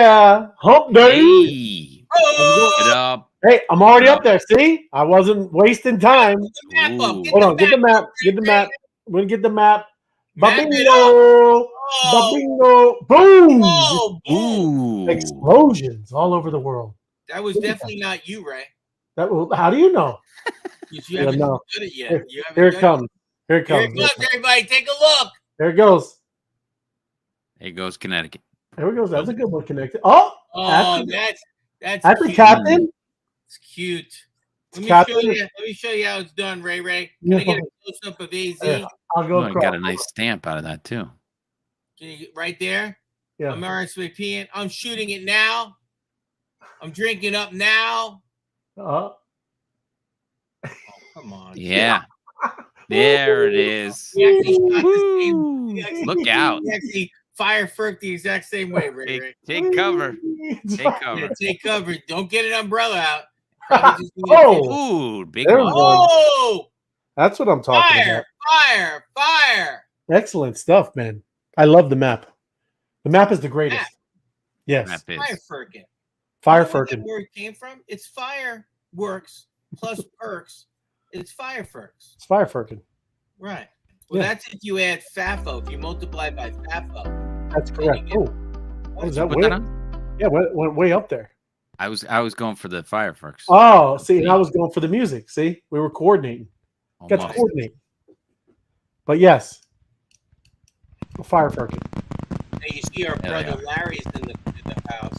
yeah. Hump day. Hey. Oh! Get up. Hey, I'm already up there. See? I wasn't wasting time. Get the map up. Ooh. Hold on. Get the map. up, Get the map. We're going to get the map. Map it Babingo. Oh, Babingo. Boom. oh, boom. Ooh. Explosions all over the world. That was definitely not you, Ray. How do you know? You haven't no. done it yet. You haven't Here it done comes. Here it Here comes. it comes, everybody. Take a look. There it goes. There goes Connecticut. There we go. That's a good one connected. Oh, Oh, that's that's the cute. captain. It's cute. Let me Captain. show you. Let me show you how it's done, Ray. Can I get a close up of AZ? Yeah, I'll go Oh, I across. got a nice stamp out of that too. Can you get right there? Yeah. I'm RSVPing. I'm shooting it now. I'm drinking up now. Uh, Come on. Yeah. There it is. We actually shot the same. we actually- Look out. We actually fire Ferk the exact same way, Ray. Take cover. Take cover. Yeah, take cover. Don't get an umbrella out. Probably just need Oh, Ooh, big There one. we go. Oh, that's what I'm talking fire, fire, fire. about. Excellent stuff, man. I love the map. The map is the greatest. Map. Yes. Map is. Fire Firkin. Fire You know where Firkin. that word came from? It's fireworks plus perks. It's fireworks. It's Fire Firkin. Right. Well, Yeah. that's if you add FAFO. If you multiply by FAFO. That's correct. Oh, what is that? Put Way, that on? yeah, went way up there. I was going for the fireworks. Oh, see, and I was going for the music. See, we were coordinating. Got to Almost. coordinate. But yes, Fire Firkin. Now you see our There they brother are. Larry's in the house.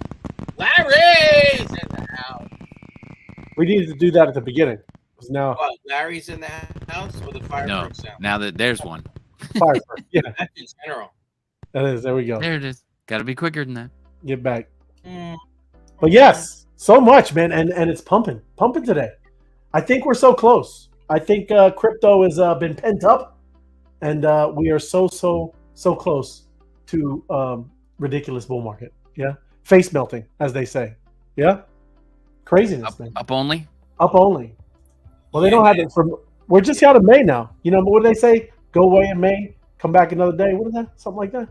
Larry's in the house. We needed to do that at the beginning. Because now What? Larry's in the house or the fireworks No. sound? Now that there's one. Fire Firkin. Yeah, That's in general. that is. There we go. There it is. Got to be quicker than that. Get back. Mm. But yes, so much, man, and it's pumping today. I think we're so close. I think crypto has been pent up, and we are so close to ridiculous bull market. Yeah, face melting, as they say. Yeah, craziness, man. Up only. Up only. Well, they don't have it from. We're just out of May now. You know what do they say? Go away in May, come back another day. What is that? Something like that.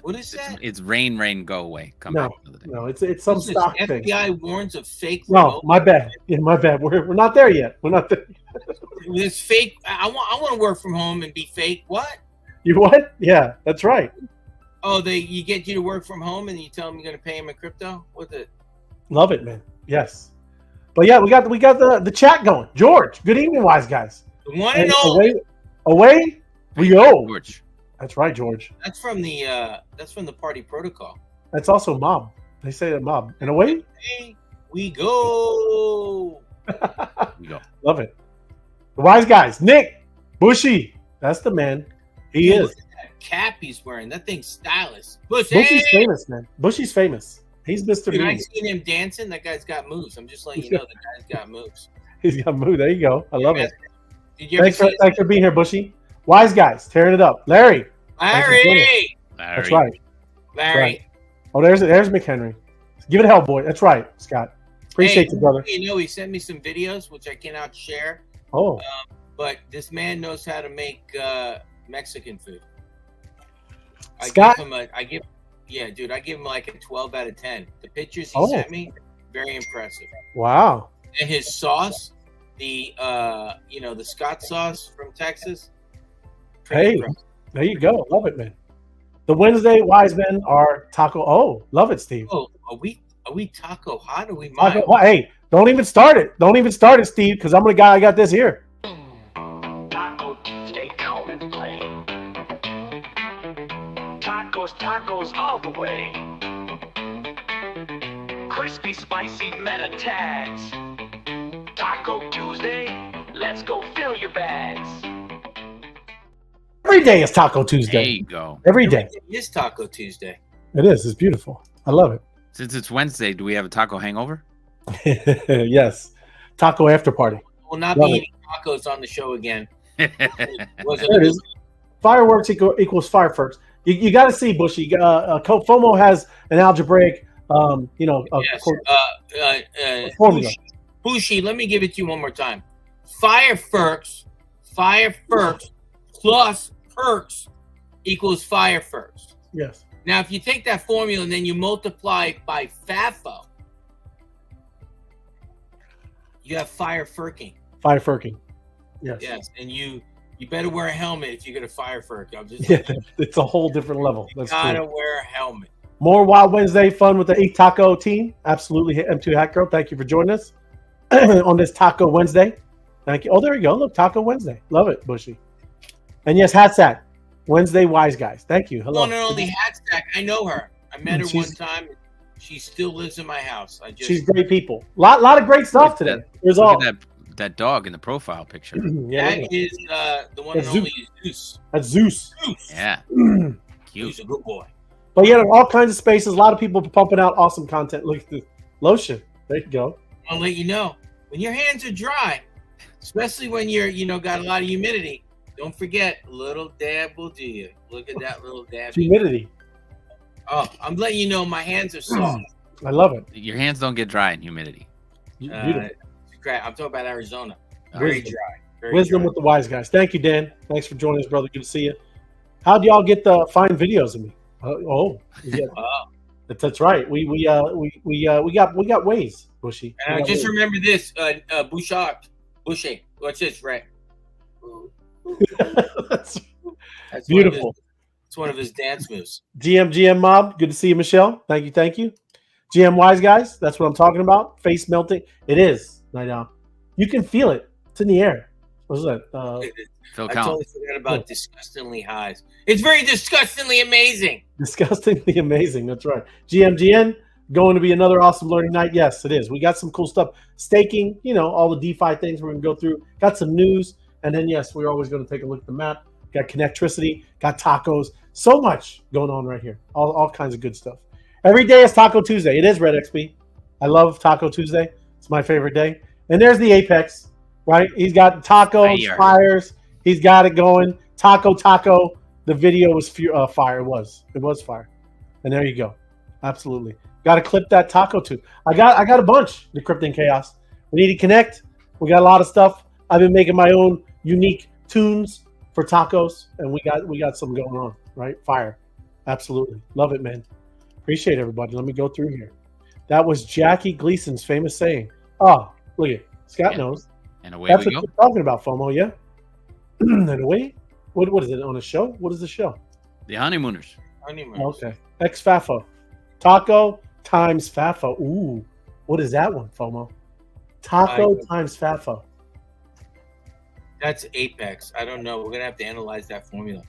What is that? It's rain, go away. Come No, back another day. No, it's some What's this? stock thing. FBI warns of fake. No, remote- my bad. Yeah, my bad. We're not there yet. We're not there. This fake. I want to work from home and be fake. What? You what? Yeah, that's right. Oh, you get you to work from home and you tell them you're going to pay them in crypto. What's it? Love it, man. Yes. But yeah, we got the chat going. George, good evening, wise guys. The one And and only. away we go. George. That's right, George. That's from the party protocol. That's also mob. They say that mob. And away Hey, we go. We go. love it. The wise guys, Nick Bushy. That's the man. He Hey, is. look at that cap he's wearing. That thing's stylish. Bushy. Bushy's famous, man. Bushy's famous. He's Mr. Dude, I Mean. seen him dancing. That guy's got moves. I'm just letting you know the guy's got moves. He's got mood. There you go. I love it. Did you ever Thanks for being here, Bushy. Wise guys, tearing it up. Larry. Larry? That's right. Larry. Right. Oh, there's McHenry. Give it hell, boy. That's right, Scott. Appreciate you, brother. You know, he sent me some videos, which I cannot share. Oh, But this man knows how to make Mexican food. Scott? I give him like a 12 out of 10. The pictures he sent me, very impressive. wow. And his sauce, the Scott sauce from Texas. pretty Hey, impressive. there you go. Love it, man. The Wednesday wise men are taco. Oh, love it, Steve. Oh, are we taco hot? Or are we Taco, mild? well, hey, don't even start it. Don't even start it, Steve, because I'm the guy. I got this here. Taco Tuesday come and play. Tacos all the way. Crispy, spicy meta tags. Taco Tuesday, let's go fill your bags. Every day is Taco There Tuesday. you go. Every day. It is Taco Tuesday. It is. It's beautiful. I love it. Since it's Wednesday, do we have a taco hangover? Yes. Taco after party. Will not Love be it. eating tacos on the show again. There it is. Fireworks equals fireworks. You got to see, Bushy. FOMO has an algebraic, Yes. formula. Bushi, let me give it to you one more time. Fireworks plus perks equals fireworks. Yes. Now, if you take that formula and then you multiply it by FAFO, you have fire furking. Fire furking. Yes. Yes, and you better wear a helmet if you're gonna fire furk. I'm just It's a whole different level. you That's gotta true. wear a helmet. More Wild Wednesday fun with the Eat Taco team. Absolutely, M2 Hat Girl. Thank you for joining us on this Taco Wednesday. Thank you. Oh, there you go. Look, Taco Wednesday. Love it, Bushy. And yes, Hatsack. Wednesday Wise Guys. Thank you. Hello. One and only Hatstack. I know her. I met her one She's- time. She still lives in my house. She's great people. Lot of great stuff today. There's all. Look at that dog in the profile picture. Yeah, That is the one That's and only Zeus. that's Zeus. Zeus. Yeah. He's Cute. a good boy. But yeah, all kinds of spaces. A lot of people pumping out awesome content. Look at the lotion. There you go. I'll let you know when your hands are dry, especially when you're got a lot of humidity. Don't forget, a little dab will do you. Look at that little dab. Humidity. Oh, I'm letting you know my hands are soft. I love it. Your hands don't get dry in humidity. Beautiful. I'm talking about Arizona. Very Wisdom. dry. Very Wisdom dry. with the Wise Guys. Thank you, Dan. Thanks for joining us, brother. Good to see you. How'd y'all get the fine videos of me? Yeah, Oh. that's right. We got ways, Bushy. And We got just ways. remember this, Bushy. What's this, right? That's That's beautiful. It's one of his dance moves. GM Mob. Good to see you, Michelle. Thank you. GM Wise Guys. That's what I'm talking about. Face melting. It is right now. You can feel it. It's in the air. What was that? Phil I Count. totally forgot about disgustingly highs. It's very disgustingly amazing. Disgustingly amazing. That's right. GMGN, going to be another awesome learning night. Yes, it is. We got some cool stuff. Staking, all the DeFi things we're going to go through. Got some news. And then, yes, we're always going to take a look at the map. Got Connectricity. Got tacos. So much going on right here. All kinds of good stuff. Every day is Taco Tuesday. It is, Red XP. I love Taco Tuesday. It's my favorite day. And there's the Apex, right? He's got tacos, fires. He's got it going. Taco. The video was fire. It was fire. And there you go. Absolutely. Got to clip that taco too. I got a bunch. Decrypting Chaos. We need to connect. We got a lot of stuff. I've been making my own unique tunes for tacos, and we got some going on. Right? Fire. Absolutely. Love it, man. Appreciate everybody. Let me go through here. That was Jackie Gleason's famous saying. Oh, look at it. Scott knows. And away That's we what go. you're talking about, FOMO, yeah? And away? What is it, on a show? What is the show? The honeymooners. Honeymoon. Okay. Ex-FAFO. Taco times FAFO. Ooh. What is that one, FOMO? Taco times FAFO. That's Apex. I don't know. We're gonna have to analyze that formula.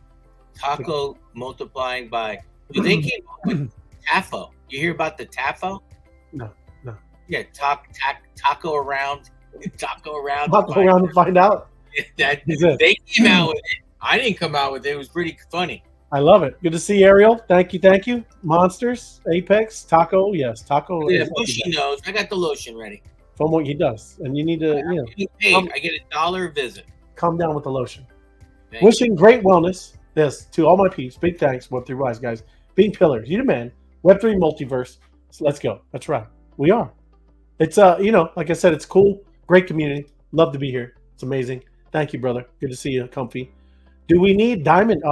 Taco multiplying by. They came up with TAFO. You hear about the TAFO? No. Yeah, taco around. Taco around and find out. That Is it? they came out with it. I didn't come out with it. It was pretty funny. I love it. Good to see you, Ariel. Thank you. Monsters, Apex, Taco. Yes, Taco. Yeah, is- Bushy knows. I got the lotion ready. FOMO, he does. And you need to, I get paid. I get $1 a visit. calm down with the lotion. Thank you. Wishing great wellness. Yes, to all my peeps. Big thanks, Web3 Wise Guys. Being pillars. You the man. Web3 multiverse. So let's go. That's right. We are. It's like I said, it's cool. Great community. Love to be here. It's amazing. Thank you, brother. Good to see you, Comfy. Do we need Diamond?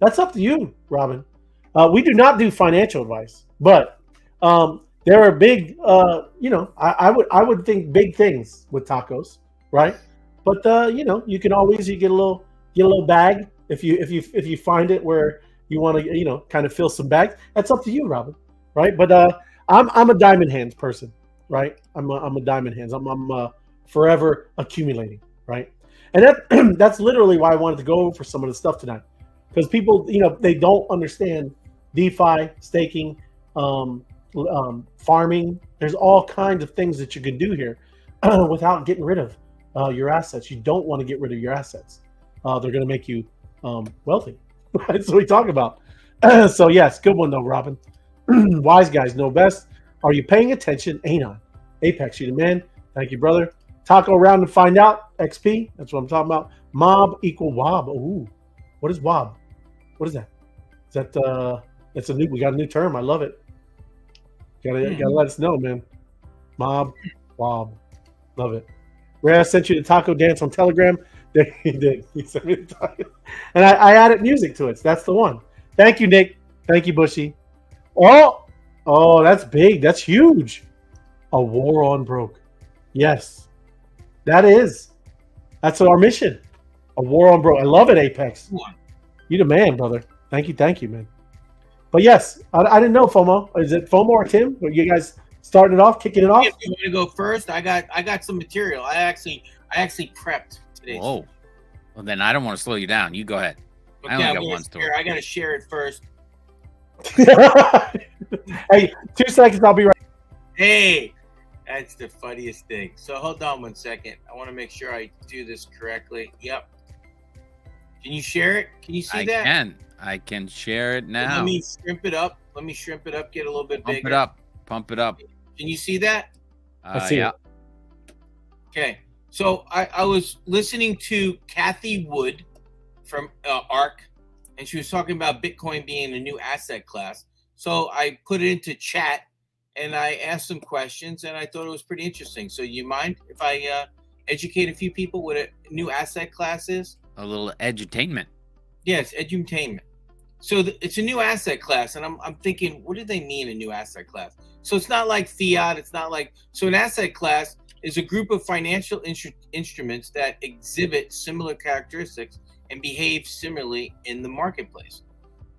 That's up to you, Robin. We do not do financial advice, but there are big. I would think big things with tacos, right? But you can always get a little bag if you find it where you want to kind of fill some bags. That's up to you, Robin, right? But I'm a diamond hands person, right? I'm a diamond hands. I'm forever accumulating, right? And that's literally why I wanted to go over some of the stuff tonight, because people they don't understand DeFi, staking, farming. There's all kinds of things that you can do here without getting rid of your assets. You don't want to get rid of your assets. They're going to make you wealthy. That's what we talk about. So yes, good one though, Robin. Wise guys know best. Are you paying attention? Anon. Apex, you the man. Thank you, brother. Taco round to find out. XP. That's what I'm talking about. Mob equal wob. Ooh, what is wob? What is that? Is that it's a new? We got a new term. I love it. Gotta let us know, man. Mob, wob, love it. Ray, I sent you the taco dance on Telegram. He did. He sent me the taco. And I added music to it. So that's the one. Thank you, Nick. Thank you, Bushy. Oh, that's big. That's huge. A war on broke. Yes, that is. That's our mission. A war on broke. I love it, Apex. You the man, brother. Thank you, man. But yes, I didn't know FOMO. Is it FOMO or Tim? Are you guys starting it off, kicking it off? If you want to go first, I got some material. I actually prepped today. Whoa. Well, then I don't want to slow you down. You go ahead. Okay, I only got one story. I got to share it first. Hey, 2 seconds. I'll be right. Hey, that's the funniest thing. So hold on 1 second. I want to make sure I do this correctly. Yep. Can you share it? Can you see that? I can share it now. Let me shrimp it up. Get a little bit bigger. Pump it up. Can you see that? I see it. Okay. So I was listening to Kathy Wood from ARC, and she was talking about Bitcoin being a new asset class. So I put it into chat, and I asked some questions, and I thought it was pretty interesting. So you mind if I educate a few people what a new asset class is? A little edutainment. Yes, edutainment. So it's a new asset class, and I'm thinking, what do they mean a new asset class? So it's not like fiat. It's not like so. An asset class is a group of financial instruments that exhibit similar characteristics and behave similarly in the marketplace: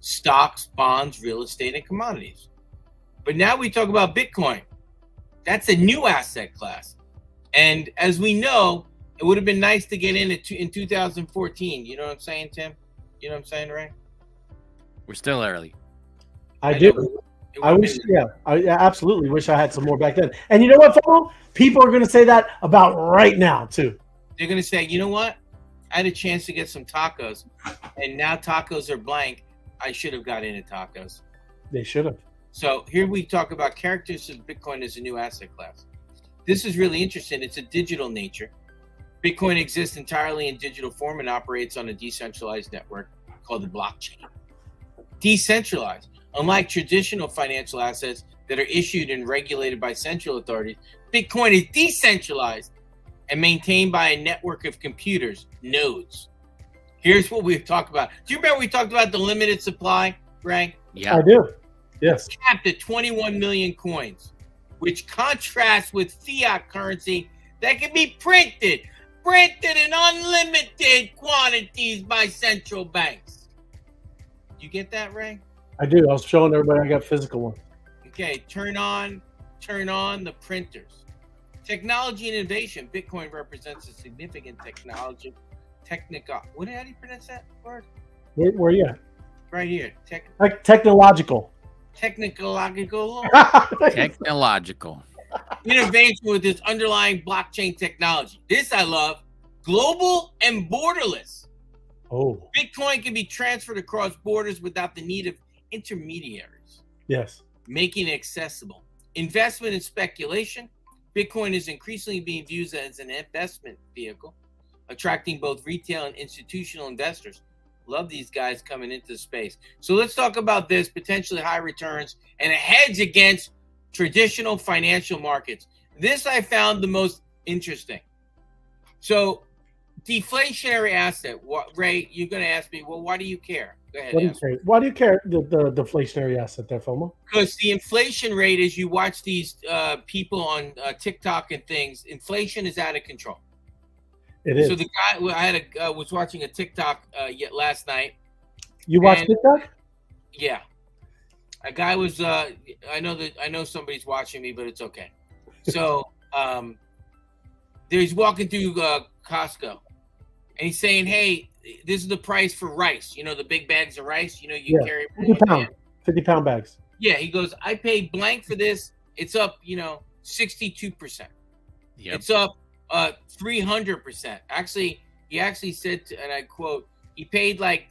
stocks, bonds, real estate, and commodities. But now we talk about Bitcoin. That's a new asset class, and as we know, it would have been nice to get in in 2014. You know what I'm saying, Tim? You know what I'm saying, Ray? We're still early. I do. I wish, I absolutely wish I had some more back then. And you know what, FOMO? People are going to say that about right now, too. They're going to say, you know what? I had a chance to get some tacos, and now tacos are blank. I should have got into tacos. They should have. So here we talk about characteristics of Bitcoin as a new asset class. This is really interesting. It's a digital nature. Bitcoin exists entirely in digital form and operates on a decentralized network called the blockchain. Decentralized. Unlike traditional financial assets that are issued and regulated by central authorities, Bitcoin is decentralized and maintained by a network of computers, nodes. Here's what we've talked about. Do you remember we talked about the limited supply, Frank? Yeah, I do. Yes. It's capped at 21 million coins, which contrasts with fiat currency that can be printed in unlimited quantities by central banks. You get that, Ray? I do. I was showing everybody I got physical one. Okay, turn on the printers. Technology and innovation. Bitcoin represents a significant how do you pronounce that word? Where are you at? Right here. Technological. Technological. Technological. Innovation with its underlying blockchain technology. This I love. Global and borderless. Oh. Bitcoin can be transferred across borders without the need of intermediaries. Yes. Making it accessible. Investment and speculation. Bitcoin is increasingly being viewed as an investment vehicle, attracting both retail and institutional investors. Love these guys coming into the space. So let's talk about this, potentially high returns and a hedge against traditional financial markets. This I found the most interesting. So deflationary asset. Ray, you're going to ask me, well, why do you care? Go ahead. Why do you care the deflationary asset there, FOMO? Because the inflation rate, as you watch these people on TikTok and things, inflation is out of control. It is. So the guy, was watching a TikTok last night. You watched TikTok? Yeah. A guy was, I know somebody's watching me, but it's okay. So he's walking through Costco. And he's saying, hey, this is the price for rice. You know, the big bags of rice, carry 50 pound bags. Yeah. He goes, I paid blank for this. It's up, 62%. Yep. It's up 300%. Actually, he said, and I quote, he paid like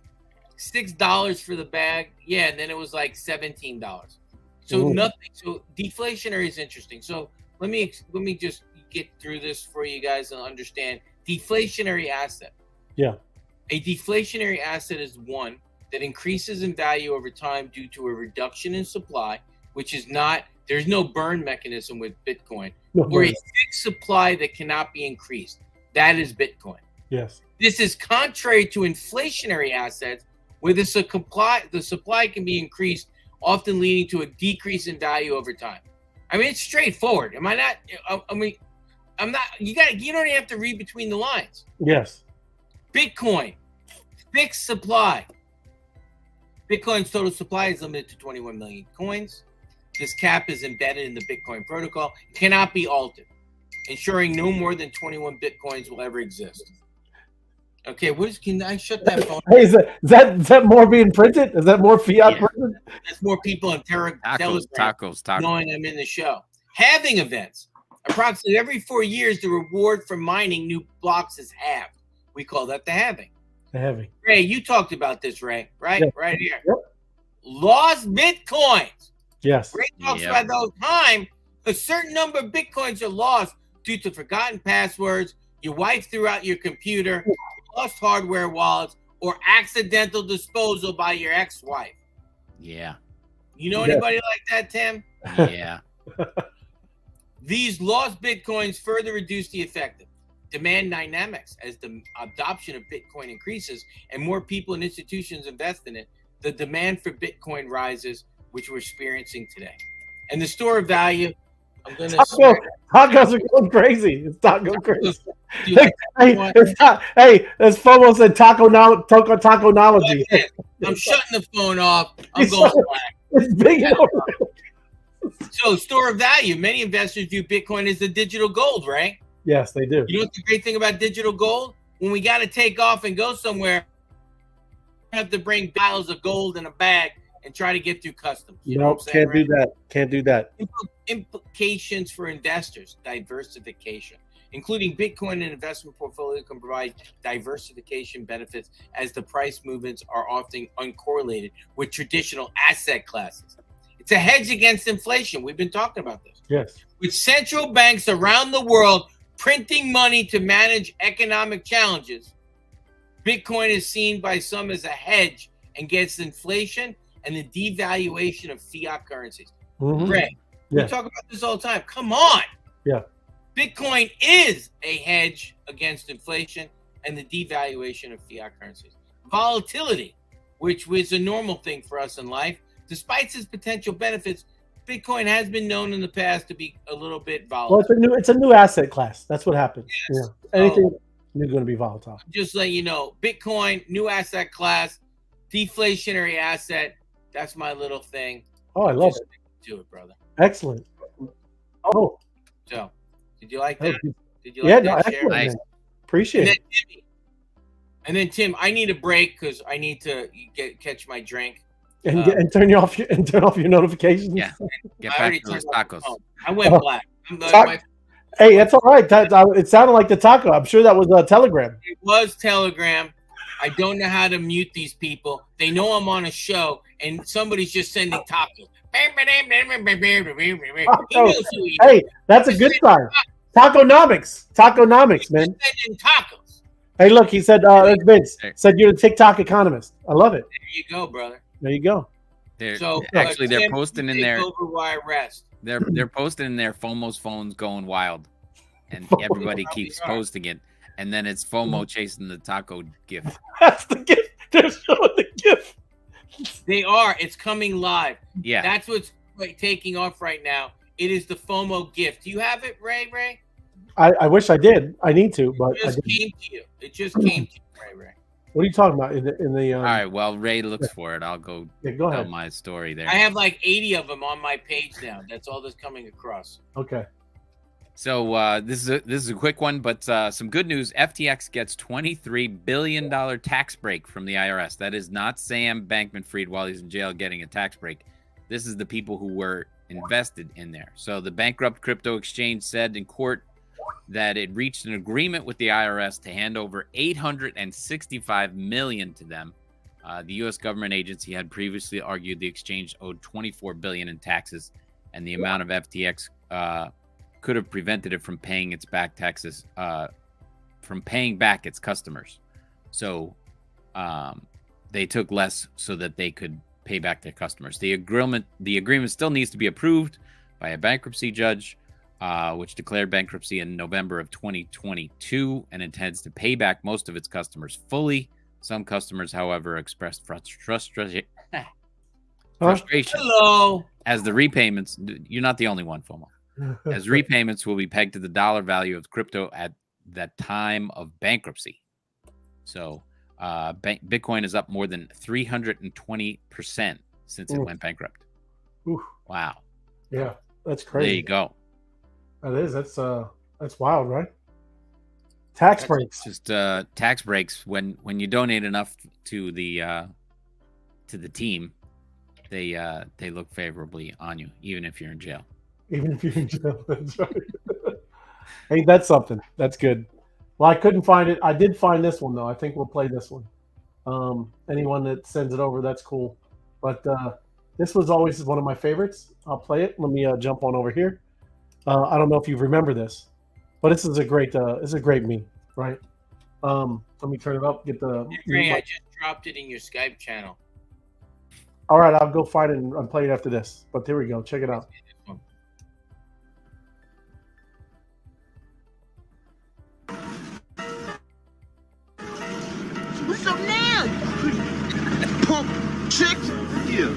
$6 for the bag. Yeah. And then it was like $17. So nothing. So deflationary is interesting. So let me just get through this for you guys and understand. Deflationary asset. Yeah. A deflationary asset is one that increases in value over time due to a reduction in supply, which is not, there's no burn mechanism with Bitcoin, or a fixed supply that cannot be increased. That is Bitcoin. Yes. This is contrary to inflationary assets, where the supply can be increased, often leading to a decrease in value over time. I mean, it's straightforward. Am I not? I mean, I'm not. You don't even have to read between the lines. Yes. Bitcoin, fixed supply. Bitcoin's total supply is limited to 21 million coins. This cap is embedded in the Bitcoin protocol. It cannot be altered, ensuring no more than 21 Bitcoins will ever exist. Okay, can I shut that phone? Hey, is that more being printed? Is that more fiat printed? There's more people in Telegram Tacos. knowing I'm in the show. Halving events. Approximately every 4 years, the reward for mining new blocks is halved. We call that the halving. The halving. Ray, you talked about this, Ray, right? Yep. Right here. Yep. Lost Bitcoins. Yes. Ray talks about those time. A certain number of Bitcoins are lost due to forgotten passwords, your wife threw out your computer, lost hardware wallets, or accidental disposal by your ex-wife. Yeah. You know anybody like that, Tim? Yeah. These lost Bitcoins further reduce the effective demand dynamics as the adoption of Bitcoin increases and more people and institutions invest in it. The demand for Bitcoin rises, which we're experiencing today. And the store of value, I'm going to tacos are going crazy. It's taco crazy. Hey, as FOMO said, taconology. I'm shutting the phone off. I'm going back. It's big. So, store of value. Many investors view Bitcoin as the digital gold, right? Yes, they do. You know what the great thing about digital gold? When we got to take off and go somewhere, we have to bring piles of gold in a bag and try to get through customs. You know what I'm saying, do that. Can't do that. Implications for investors, diversification, including Bitcoin and investment portfolio can provide diversification benefits as the price movements are often uncorrelated with traditional asset classes. It's a hedge against inflation. We've been talking about this. Yes. With central banks around the world printing money to manage economic challenges, Bitcoin is seen by some as a hedge against inflation and the devaluation of fiat currencies. Mm-hmm. Greg, we talk about this all the time. Come on. Yeah. Bitcoin is a hedge against inflation and the devaluation of fiat currencies. Volatility, which was a normal thing for us in life, despite its potential benefits, Bitcoin has been known in the past to be a little bit volatile. Well, it's a new asset class. That's what happens. Yes. Yeah. Anything is going to be volatile. Just let you know, Bitcoin, new asset class, deflationary asset. That's my little thing. Oh, I love it. Do it, brother. Excellent. Oh. So, did you like that? Did you like that? Excellent. Nice. Appreciate it. And then Tim, I need a break because I need to catch my drink. And turn off your notifications. Yeah, get back to those tacos. I went black. Hey, that's all right. It sounded like the taco. I'm sure that was a Telegram. It was Telegram. I don't know how to mute these people. They know I'm on a show, and somebody's just sending tacos. Hey, that's a good sign. Taconomics, man. Sending tacos. Hey, look, he said, Vince said you're the TikTok economist. I love it. There you go, brother. There you go. They're posting in there. They're posting in there. FOMO's phone's going wild, and everybody keeps posting it. And then it's FOMO chasing the taco gift. That's the gift. They're showing the gift. They are. It's coming live. Yeah, that's what's taking off right now. It is the FOMO gift. Do you have it, Ray? I wish I did. I need to, but it just came to you. It just came to you, Ray. What are you talking about in the? All right. Well, Ray looks for it. I'll go. Go ahead. Tell my story there. I have like 80 of them on my page now. That's all that's coming across. Okay. So this is a quick one, but some good news. FTX gets $23 billion tax break from the IRS. That is not Sam Bankman-Fried while he's in jail getting a tax break. This is the people who were invested in there. So the bankrupt crypto exchange said in court that it reached an agreement with the IRS to hand over $865 million to them. The U.S. government agency had previously argued the exchange owed $24 billion in taxes, and the amount of FTX could have prevented it from paying its back taxes, from paying back its customers. So they took less so that they could pay back their customers. The agreement still needs to be approved by a bankruptcy judge, which declared bankruptcy in November of 2022 and intends to pay back most of its customers fully Some customers, however, expressed frustration Hello. as the repayments. You're not the only one, FOMO. As repayments will be pegged to the dollar value of crypto at that time of bankruptcy. So Bitcoin is up more than 320% since it went bankrupt. Oof. Wow. Yeah, that's crazy. There you go. That is. That's wild, right? Tax breaks. Just tax breaks when you donate enough to the team, they look favorably on you, even if you're in jail. Even if you're in jail, that's right. Hey, that's something. That's good. Well, I couldn't find it. I did find this one though. I think we'll play this one. Anyone that sends it over, that's cool. But this was always one of my favorites. I'll play it. Let me jump on over here. I don't know if you remember this, but this is a great meme, right? Let me turn it up. Get the. I just dropped it in your Skype channel. All right, I'll go find it and play it after this. But here we go. Check it out. What's up now? Pump chick? Yeah.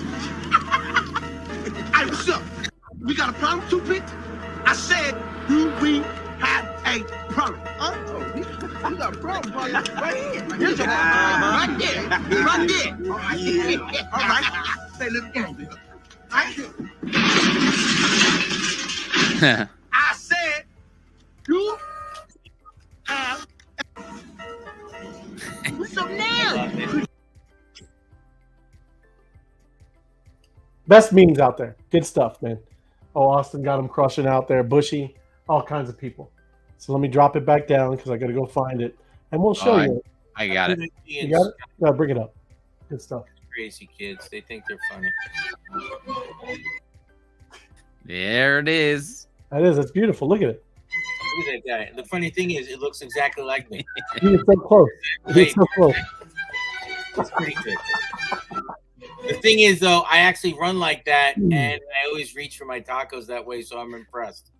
Hey, what's up? We got a problem, Toothpick? I said, do we have a problem? Huh? Oh, we got a problem, buddy. Right here. Here's your right there. Right there. All right. Yeah. All right. Say, little game. Right here. I said, you have. What's up now? Best memes out there. Good stuff, man. Oh, Austin got him crushing out there. Bushy, all kinds of people. So let me drop it back down because I got to go find it, and we'll show you. I got it. You got it? No, bring it up. Good stuff. Crazy kids. They think they're funny. There it is. That is. It's beautiful. Look at it. Look at that guy. The funny thing is, it looks exactly like me. He's so close. He's so close. It's pretty good. The thing is, though, I actually run like that, and I always reach for my tacos that way, so I'm impressed.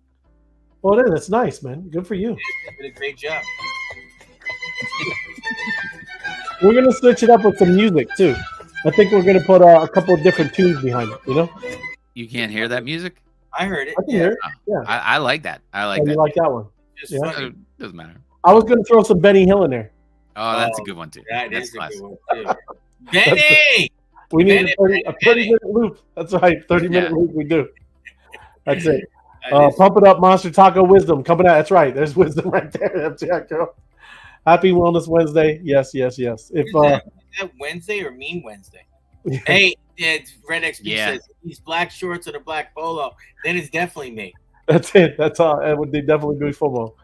Well, it is. It's nice, man. Good for you. You did a great job. We're gonna switch it up with some music too. I think we're gonna put a couple of different tunes behind it. You know? You can't hear that music? I heard it. I can hear it. Yeah. I like that. I like that. You like that one? Just Yeah. funny. Doesn't matter. I was gonna throw some Benny Hill in there. Oh, that's a good one too. That That's is a classic. good one, too. Benny! We need Benny, a 30-minute loop. That's right. 30-minute loop. We do. That's it. That is- Pump it up, Monster Taco Wisdom coming out. That's right. There's wisdom right there. That's right, girl. Happy Wellness Wednesday. Yes, yes, yes. If Is that Wednesday or Mean Wednesday? Hey, it's Red XP says these black shorts or the black polo, then it's definitely me. That's it. That's all. It would definitely be FOMO.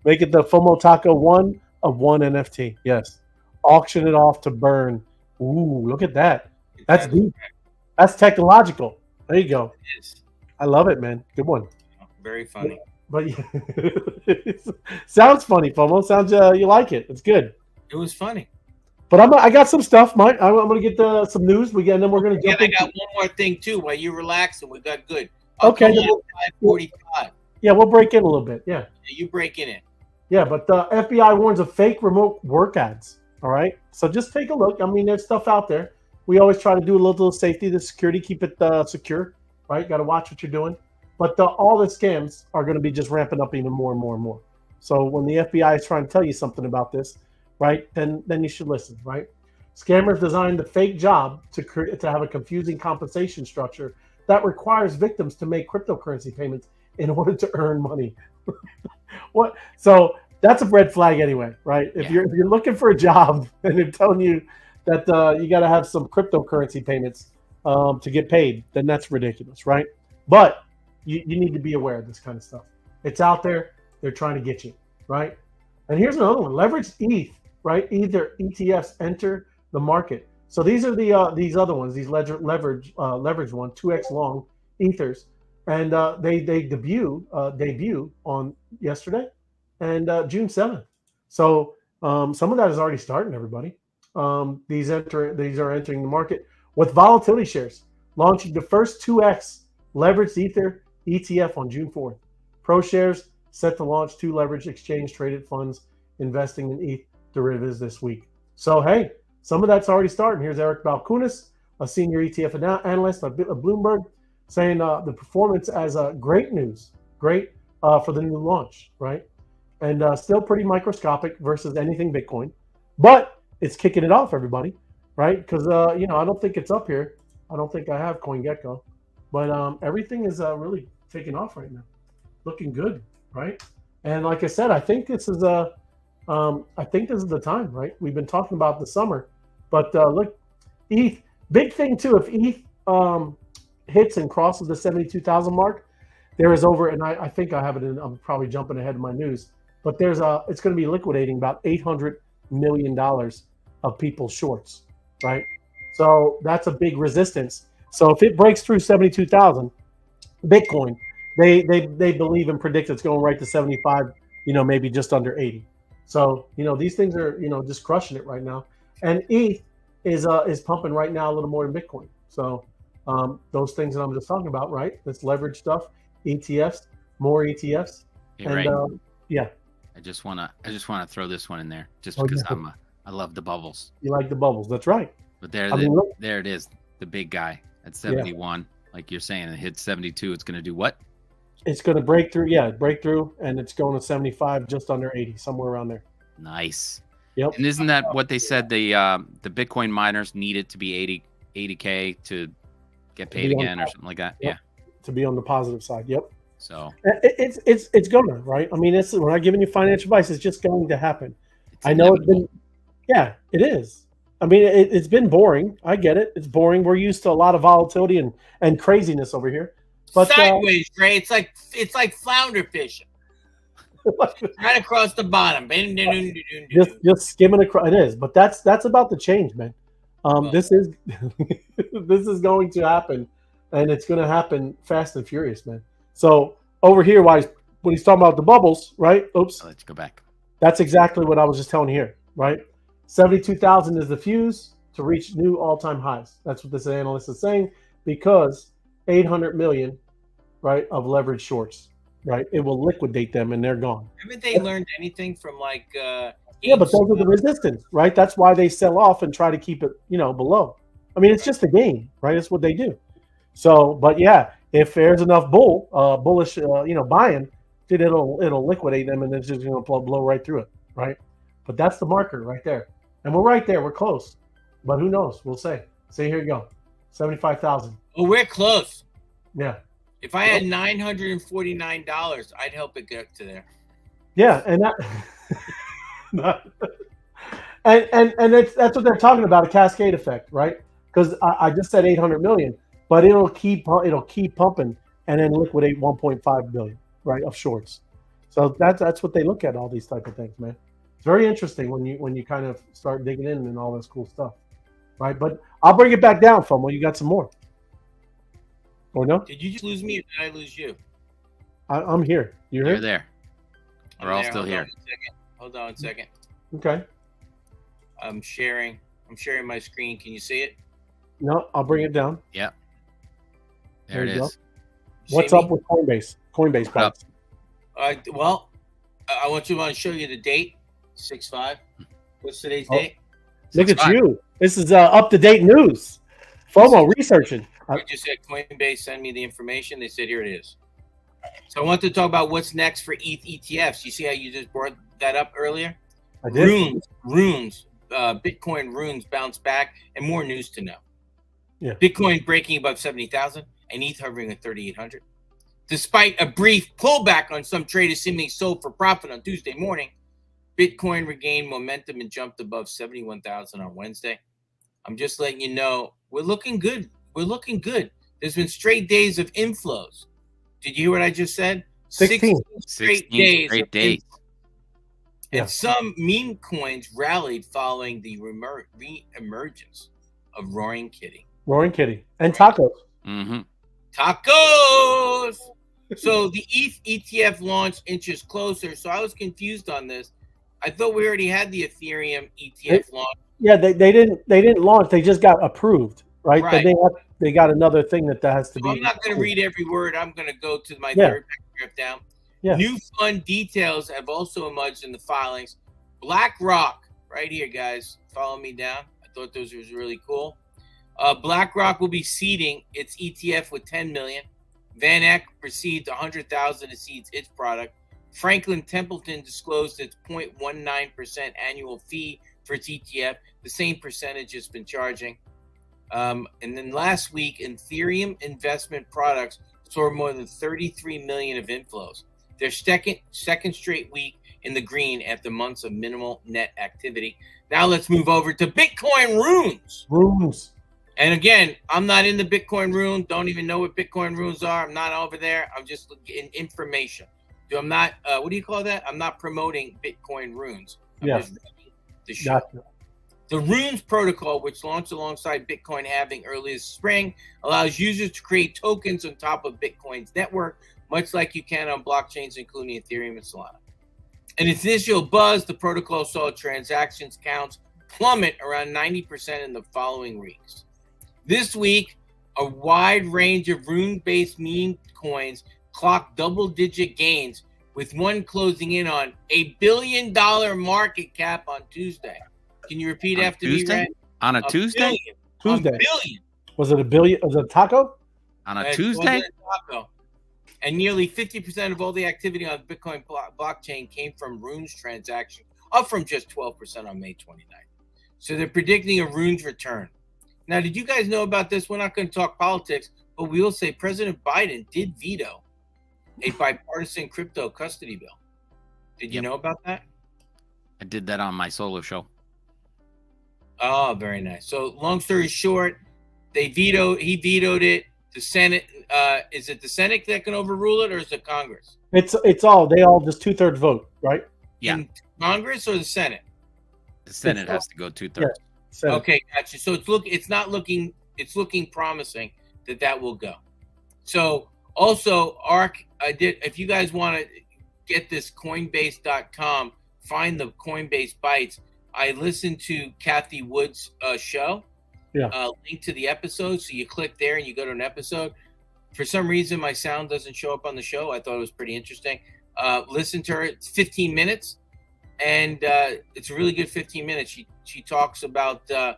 Make it the FOMO Taco 1 of 1 NFT. Yes. Auction it off to burn. Ooh, look at that. That's deep. That's technological. There you go. It is. I love it, man. Good one. Very funny. But sounds funny, FOMO. Sounds you like it. It's good. It was funny. But I got some stuff, Mike. I'm gonna get some news. And then we're gonna jump. I got one more thing too. While you relax and we got good. Okay. 5:45. Yeah, we'll break in a little bit. Yeah. You break in it. Yeah, but the FBI warns of fake remote work ads. All right. So just take a look. I mean, there's stuff out there. We always try to do a little safety, the security, keep it secure. Right. Got to watch what you're doing. But all the scams are going to be just ramping up even more and more and more. So when the FBI is trying to tell you something about this, right, then you should listen, right? Scammers designed the fake job to have a confusing compensation structure that requires victims to make cryptocurrency payments in order to earn money. What? So that's a red flag anyway, right? If you're looking for a job and they're telling you that you got to have some cryptocurrency payments to get paid, then that's ridiculous, right? But you need to be aware of this kind of stuff. It's out there. They're trying to get you, right? And here's another one: leveraged ETH, right? Either ETFs enter the market. So these are these other ones, these leverage one, 2x long ethers, and they debut on yesterday and June 7th. So some of that is already starting. Everybody, these are entering the market with volatility shares launching the first 2x leveraged ether ETF on June 4th. Pro shares set to launch 2 leveraged exchange traded funds investing in ETH derivatives this week. So hey, some of that's already starting. Here's Eric Balkunis, a senior ETF analyst at Bloomberg, saying the performance as great news, great for the new launch, right? And still pretty microscopic versus anything Bitcoin, but it's kicking it off, everybody, right? Because I don't think it's up here. I don't think I have CoinGecko, but everything is really taking off right now, looking good, right? And like I said, I think this is the time, right? We've been talking about the summer, but look, ETH, big thing too. If ETH hits and crosses the 72,000 mark, there is over, and I think I have it in. I'm probably jumping ahead of my news. But it's going to be liquidating about $800 million of people's shorts, right? So that's a big resistance. So if it breaks through 72,000 Bitcoin, they believe and predict it's going right to 75, maybe just under 80. So, these things are, just crushing it right now. And ETH is pumping right now a little more than Bitcoin. So those things that I'm just talking about, right? This leverage stuff, ETFs, more ETFs. You're and right. Yeah. I just wanna throw this one in there just because I love the bubbles. You like the bubbles, that's right. But there it is, the big guy at 71. Yeah. Like you're saying, it hits 72. It's gonna do what? It's gonna break through, and it's going to 75, just under 80, somewhere around there. Nice. Yep. And isn't that what they said? The Bitcoin miners need it to be 80K to get paid again or something like that. Yep. Yeah. To be on the positive side. Yep. So it's gonna, right? I mean, we're not giving you financial advice. It's just going to happen. I know it's been, it is. I mean, it's been boring. I get it. It's boring. We're used to a lot of volatility and craziness over here. But sideways, Trey. It's like flounder fishing. Right across the bottom. just skimming across. It is, but that's about to change, man. This is this is going to happen, and it's going to happen fast and furious, man. So over here, when he's talking about the bubbles, right? Oops. Let's go back. That's exactly what I was just telling you here, right? 72,000 is the fuse to reach new all-time highs. That's what this analyst is saying, because 800 million, right, of leverage shorts, right? It will liquidate them and they're gone. Haven't they learned anything from but those are the resistance, right? That's why they sell off and try to keep it, below. I mean, it's just a game, right? It's what they do. So, but yeah, if there's enough bullish, buying, dude, it'll liquidate them and it's just going to blow right through it, right? But that's the marker right there, and we're right there. We're close, but who knows? We'll say. Here you go, 75,000. Oh, we're close. Yeah. If I had $949, I'd help it get to there. Yeah, and that, and that's what they're talking about, a cascade effect, right? Because I just said 800 million. But it'll keep pumping and then liquidate 1.5 billion, right, of shorts. So that's what they look at, all these type of things, man. It's very interesting when you kind of start digging in and all this cool stuff, right? But I'll bring it back down, Fummel. You got some more, or no? Did you just lose me, or did I lose you? I'm here. You're here. There. We're all still here. Hold on a second. Okay. I'm sharing my screen. Can you see it? No, I'll bring it down. Yep. There it is. What's up with Coinbase? Coinbase price. Well, I want to show you the date. 6/5. What's today's date? Look at you. This is up-to-date news. FOMO researching. I just said Coinbase send me the information. They said here it is. So I want to talk about what's next for ETH ETFs. You see how you just brought that up earlier? I did. Runes, Bitcoin runes bounce back, and more news to know. Yeah. Bitcoin breaking above 70,000 and ETH hovering at 3,800. Despite a brief pullback on some traders seemingly sold for profit on Tuesday morning, Bitcoin regained momentum and jumped above 71,000 on Wednesday. I'm just letting you know we're looking good. We're looking good. There's been straight days of inflows. Did you hear what I just said? 16 straight days. Yeah. And some meme coins rallied following the re-emergence of Roaring Kitty. Roaring Kitty. And tacos. Mm-hmm. Tacos! So the ETH ETF launch inches closer. So I was confused on this. I thought we already had the Ethereum ETF launch. Yeah, they didn't launch. They just got approved, right? Right. They got another thing that has to be. I'm not going to read every word. I'm going to go to my third paragraph down. Yeah. New fund details have also emerged in the filings. BlackRock, right here, guys. Follow me down. I thought those was really cool. BlackRock will be seeding its ETF with 10 million. Van Eck received 100,000 to seed its product. Franklin Templeton disclosed its 0.19% annual fee for its ETF, the same percentage it's been charging. And then last week, Ethereum investment products saw more than 33 million of inflows. Their second straight week in the green after months of minimal net activity. Now let's move over to Bitcoin runes. Runes. And again, I'm not in the Bitcoin rune. Don't even know what Bitcoin runes are. I'm not over there. I'm just getting information. I'm not, what do you call that? I'm not promoting Bitcoin runes. I'm just reading the show. Gotcha. The Runes protocol, which launched alongside Bitcoin halving early this spring, allows users to create tokens on top of Bitcoin's network, much like you can on blockchains, including Ethereum and Solana. In its initial buzz, the protocol saw transactions counts plummet around 90% in the following weeks. This week, a wide range of rune-based meme coins clocked double-digit gains, with one closing in on $1 billion market cap on Tuesday. Can you repeat after me, Ray? On a Tuesday? Tuesday. $1 billion. Was it a billion? Was it a taco? On a Tuesday? And nearly 50% of all the activity on the Bitcoin blockchain came from Runes transactions, up from just 12% on May 29th. So they're predicting a Runes return. Now, did you guys know about this? We're not going to talk politics, but we will say President Biden did veto a bipartisan crypto custody bill. Did you know about that? I did that on my solo show. Oh, very nice. So long story short, he vetoed it. The Senate, is it the Senate that can overrule it, or is it Congress? It's all, they all just 2/3 vote, right? Yeah. In Congress or the Senate? The Senate has to go 2/3. Yeah, okay, gotcha. So it's looking promising that will go. So also, ARK, if you guys want to get this Coinbase.com, find the Coinbase Bites. I listened to Kathy Wood's show. Yeah. Link to the episode. So you click there and you go to an episode. For some reason, my sound doesn't show up on the show. I thought it was pretty interesting. Listen to her. It's 15 minutes, and it's a really good 15 minutes. She talks about the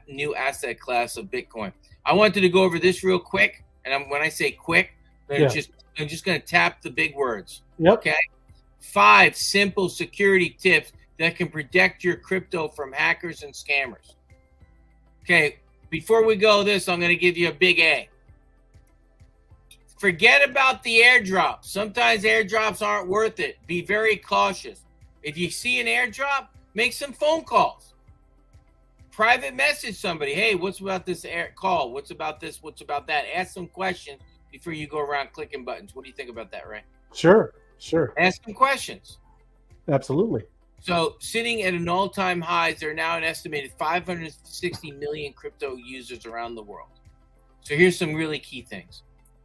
new asset class of Bitcoin. I wanted to go over this real quick, and when I say quick, I'm just going to tap the big words. Yep. Okay. 5 simple security tips that can protect your crypto from hackers and scammers. Okay, before we go this, I'm going to give you a big A. Forget about the airdrop. Sometimes airdrops aren't worth it. Be very cautious. If you see an airdrop, make some phone calls. Private message somebody. Hey, what's about this call? What's about this? What's about that? Ask some questions before you go around clicking buttons. What do you think about that, Ray? Sure. Ask some questions. Absolutely. So sitting at an all-time high, there are now an estimated 560 million crypto users around the world. So here's some really key things.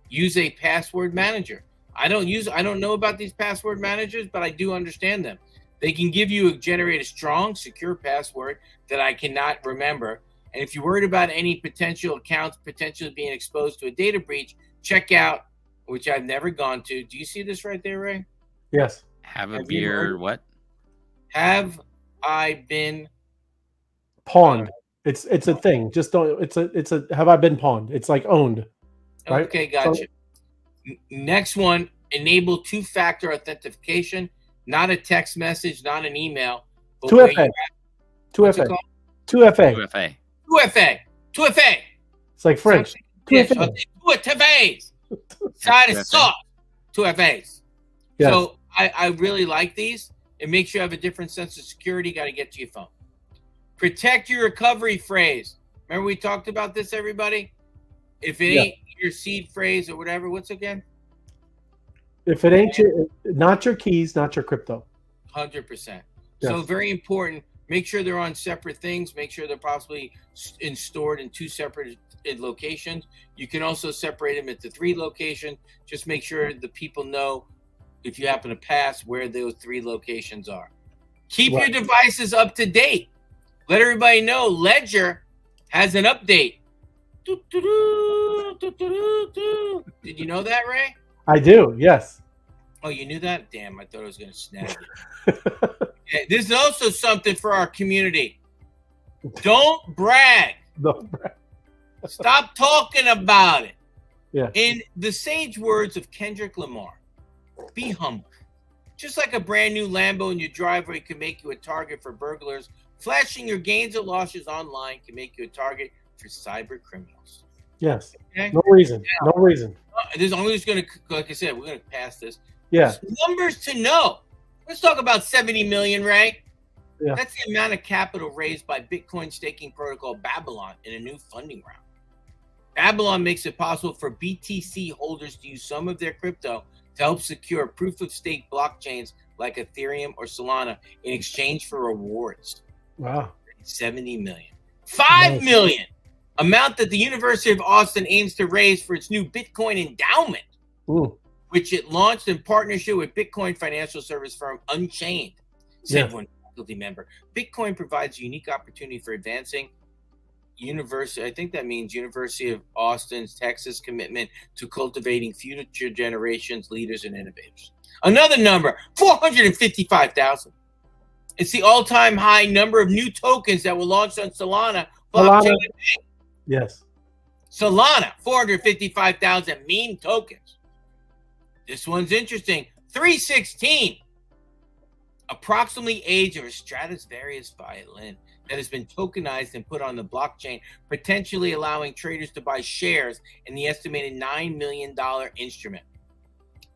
Use a password manager. I don't know about these password managers, but I do understand them. They can generate a strong, secure password that I cannot remember. And if you're worried about any potential accounts potentially being exposed to a data breach, check out, which I've never gone to. Do you see this right there, Ray? Yes. Have a beer. What? Have I been pawned? It's a thing. Just don't. It's a. Have I been pawned? It's like owned. Right? Okay, gotcha. So, next one: enable 2-factor authentication. Not a text message, not an email. 2FA. 2FA. 2FA. 2FA. It's like French. 2FA. 2FAs. Side is soft. 2FAs. Yes. So I really like these. It makes you have a different sense of security. Got to get to your phone. Protect your recovery phrase. Remember we talked about this, everybody? If it ain't your seed phrase or whatever, what's again? If it ain't not your keys, not your crypto. 100%. Yes. So very important. Make sure they're on separate things. Make sure they're possibly stored in 2 separate locations. You can also separate them into 3 locations. Just make sure the people know, if you happen to pass, where those 3 locations are. Keep your devices up to date. Let everybody know Ledger has an update. Did you know that, Ray? I do, yes. Oh, you knew that? Damn, I thought I was going to snag you. Okay, this is also something for our community. Don't brag. No. Stop talking about it. Yeah. In the sage words of Kendrick Lamar, be humble. Just like a brand new Lambo in your driveway can make you a target for burglars, flashing your gains or losses online can make you a target for cyber criminals. Yes. Okay? No reason. No reason. I'm just going to, like I said, we're going to pass this. Yeah. Numbers to know. Let's talk about 70 million, Ray. Yeah. That's the amount of capital raised by Bitcoin staking protocol Babylon in a new funding round. Babylon makes it possible for BTC holders to use some of their crypto to help secure proof-of-stake blockchains like Ethereum or Solana in exchange for rewards. Wow. 70 million. 5 million, amount that the University of Austin aims to raise for its new Bitcoin endowment, which it launched in partnership with Bitcoin financial service firm Unchained, said one faculty member. Bitcoin provides a unique opportunity for advancing University, I think that means University of Austin's Texas commitment to cultivating future generations, leaders, and innovators. Another number, 455,000. It's the all-time high number of new tokens that were launched on Solana blockchain. Yes. Solana, 455,000 meme tokens. This one's interesting. 316, approximately age of a Stradivarius violin that has been tokenized and put on the blockchain, potentially allowing traders to buy shares in the estimated $9 million instrument.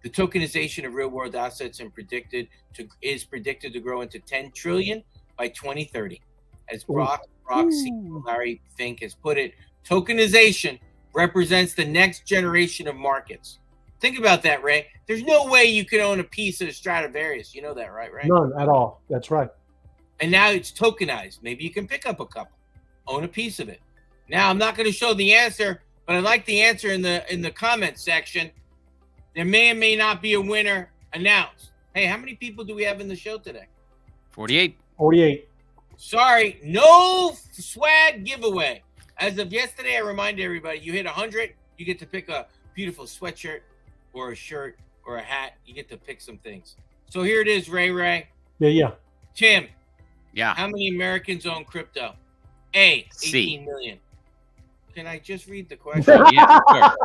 The tokenization of real-world assets is predicted to grow into 10 trillion by 2030. As Brock CEO Larry Fink has put it, tokenization represents the next generation of markets. Think about that, Ray. There's no way you could own a piece of Stradivarius. You know that, right, Ray? None at all. That's right. And now it's tokenized. Maybe you can pick up a couple, own a piece of it. Now, I'm not going to show the answer, but I like the answer in the comment section. There may or may not be a winner announced. Hey, how many people do we have in the show today? 48. 48. Sorry, no swag giveaway. As of yesterday, I remind everybody, you hit 100, you get to pick a beautiful sweatshirt or a shirt or a hat. You get to pick some things. So here it is, Ray. Yeah. Tim. Yeah. How many Americans own crypto? A, 18 C. million. Can I just read the question? Yeah, of course.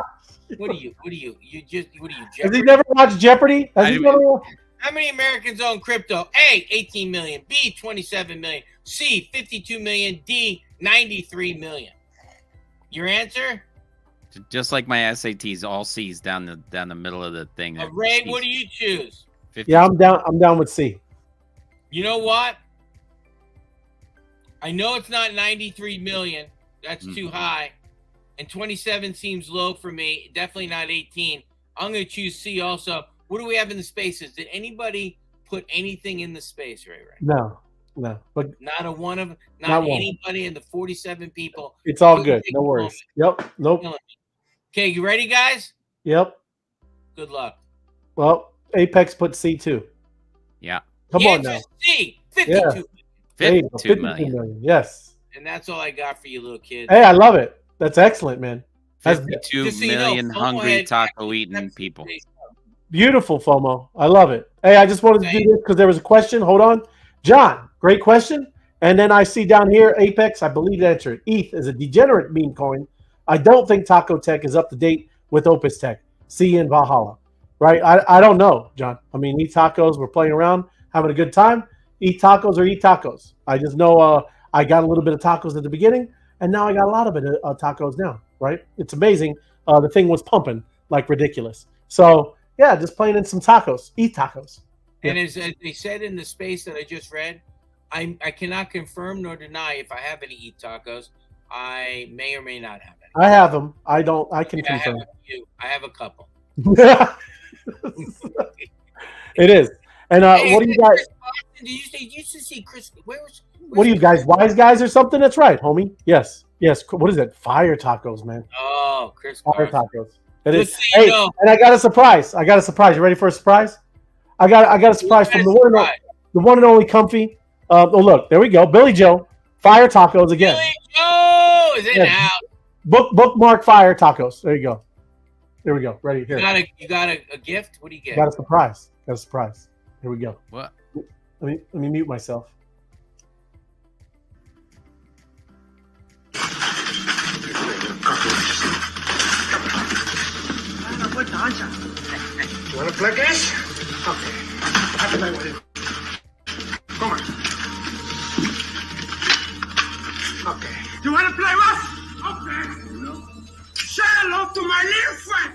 What are you, Jeopardy? Has he never watched Jeopardy? Has he never watched? How many Americans own crypto? A, 18 million. B, 27 million. C, 52 million. D, 93 million. Your answer? Just like my SATs, all C's down the middle of the thing. Ray, what do you choose? 50. Yeah, I'm down with C. You know what? I know it's not 93 million. That's too high. And 27 seems low for me. Definitely not 18. I'm going to choose C also. What do we have in the spaces? Did anybody put anything in the space, Ray? No. But not not anybody in the 47 people. It's all good. No worries. Yep. Nope. Okay, you ready, guys? Yep. Good luck. Well, Apex put C too. Yeah. Come on now. C, 52. 52 million. Yes. And that's all I got for you, little kid. Hey, I love it. That's excellent, man. That's 52 million hungry taco-eating people. Beautiful, FOMO. I love it. Hey, I just wanted to do this because there was a question. Hold on. John, great question. And then I see down here, Apex, I believe the answer. ETH is a degenerate meme coin. I don't think Taco Tech is up to date with Opus Tech. See you in Valhalla. Right? I don't know, John. I mean, eat tacos. We're playing around, having a good time. Eat tacos or eat tacos. I just know I got a little bit of tacos at the beginning, and now I got a lot of tacos now. Right? It's amazing. The thing was pumping like ridiculous. So, yeah, just playing in some tacos. Eat tacos. And as they said in the space that I just read, I cannot confirm nor deny if I have any eat tacos. I may or may not have any. I have them. I don't. I can confirm. I have a couple. It is. And hey, what do you guys? Did you used to see Chris? What are you guys? Wise guys or something? That's right, homie. Yes. What is it? Fire tacos, man. Oh, Chris. Fire tacos. It is. Hey, and I got a surprise. You ready for a surprise? I got a surprise from the one and only Comfy. Oh, look, there we go. Billy Joe, Fire Tacos again. Billy Joe is in out. Bookmark Fire Tacos. There you go. There we go. Ready here. You got a gift? What do you get? Got a surprise. Here we go. What? Let me mute myself. punch out. You want to play this? Okay. I'll play with it. Come on. Okay. You want to play rough? Okay. No. Say hello to my little friend.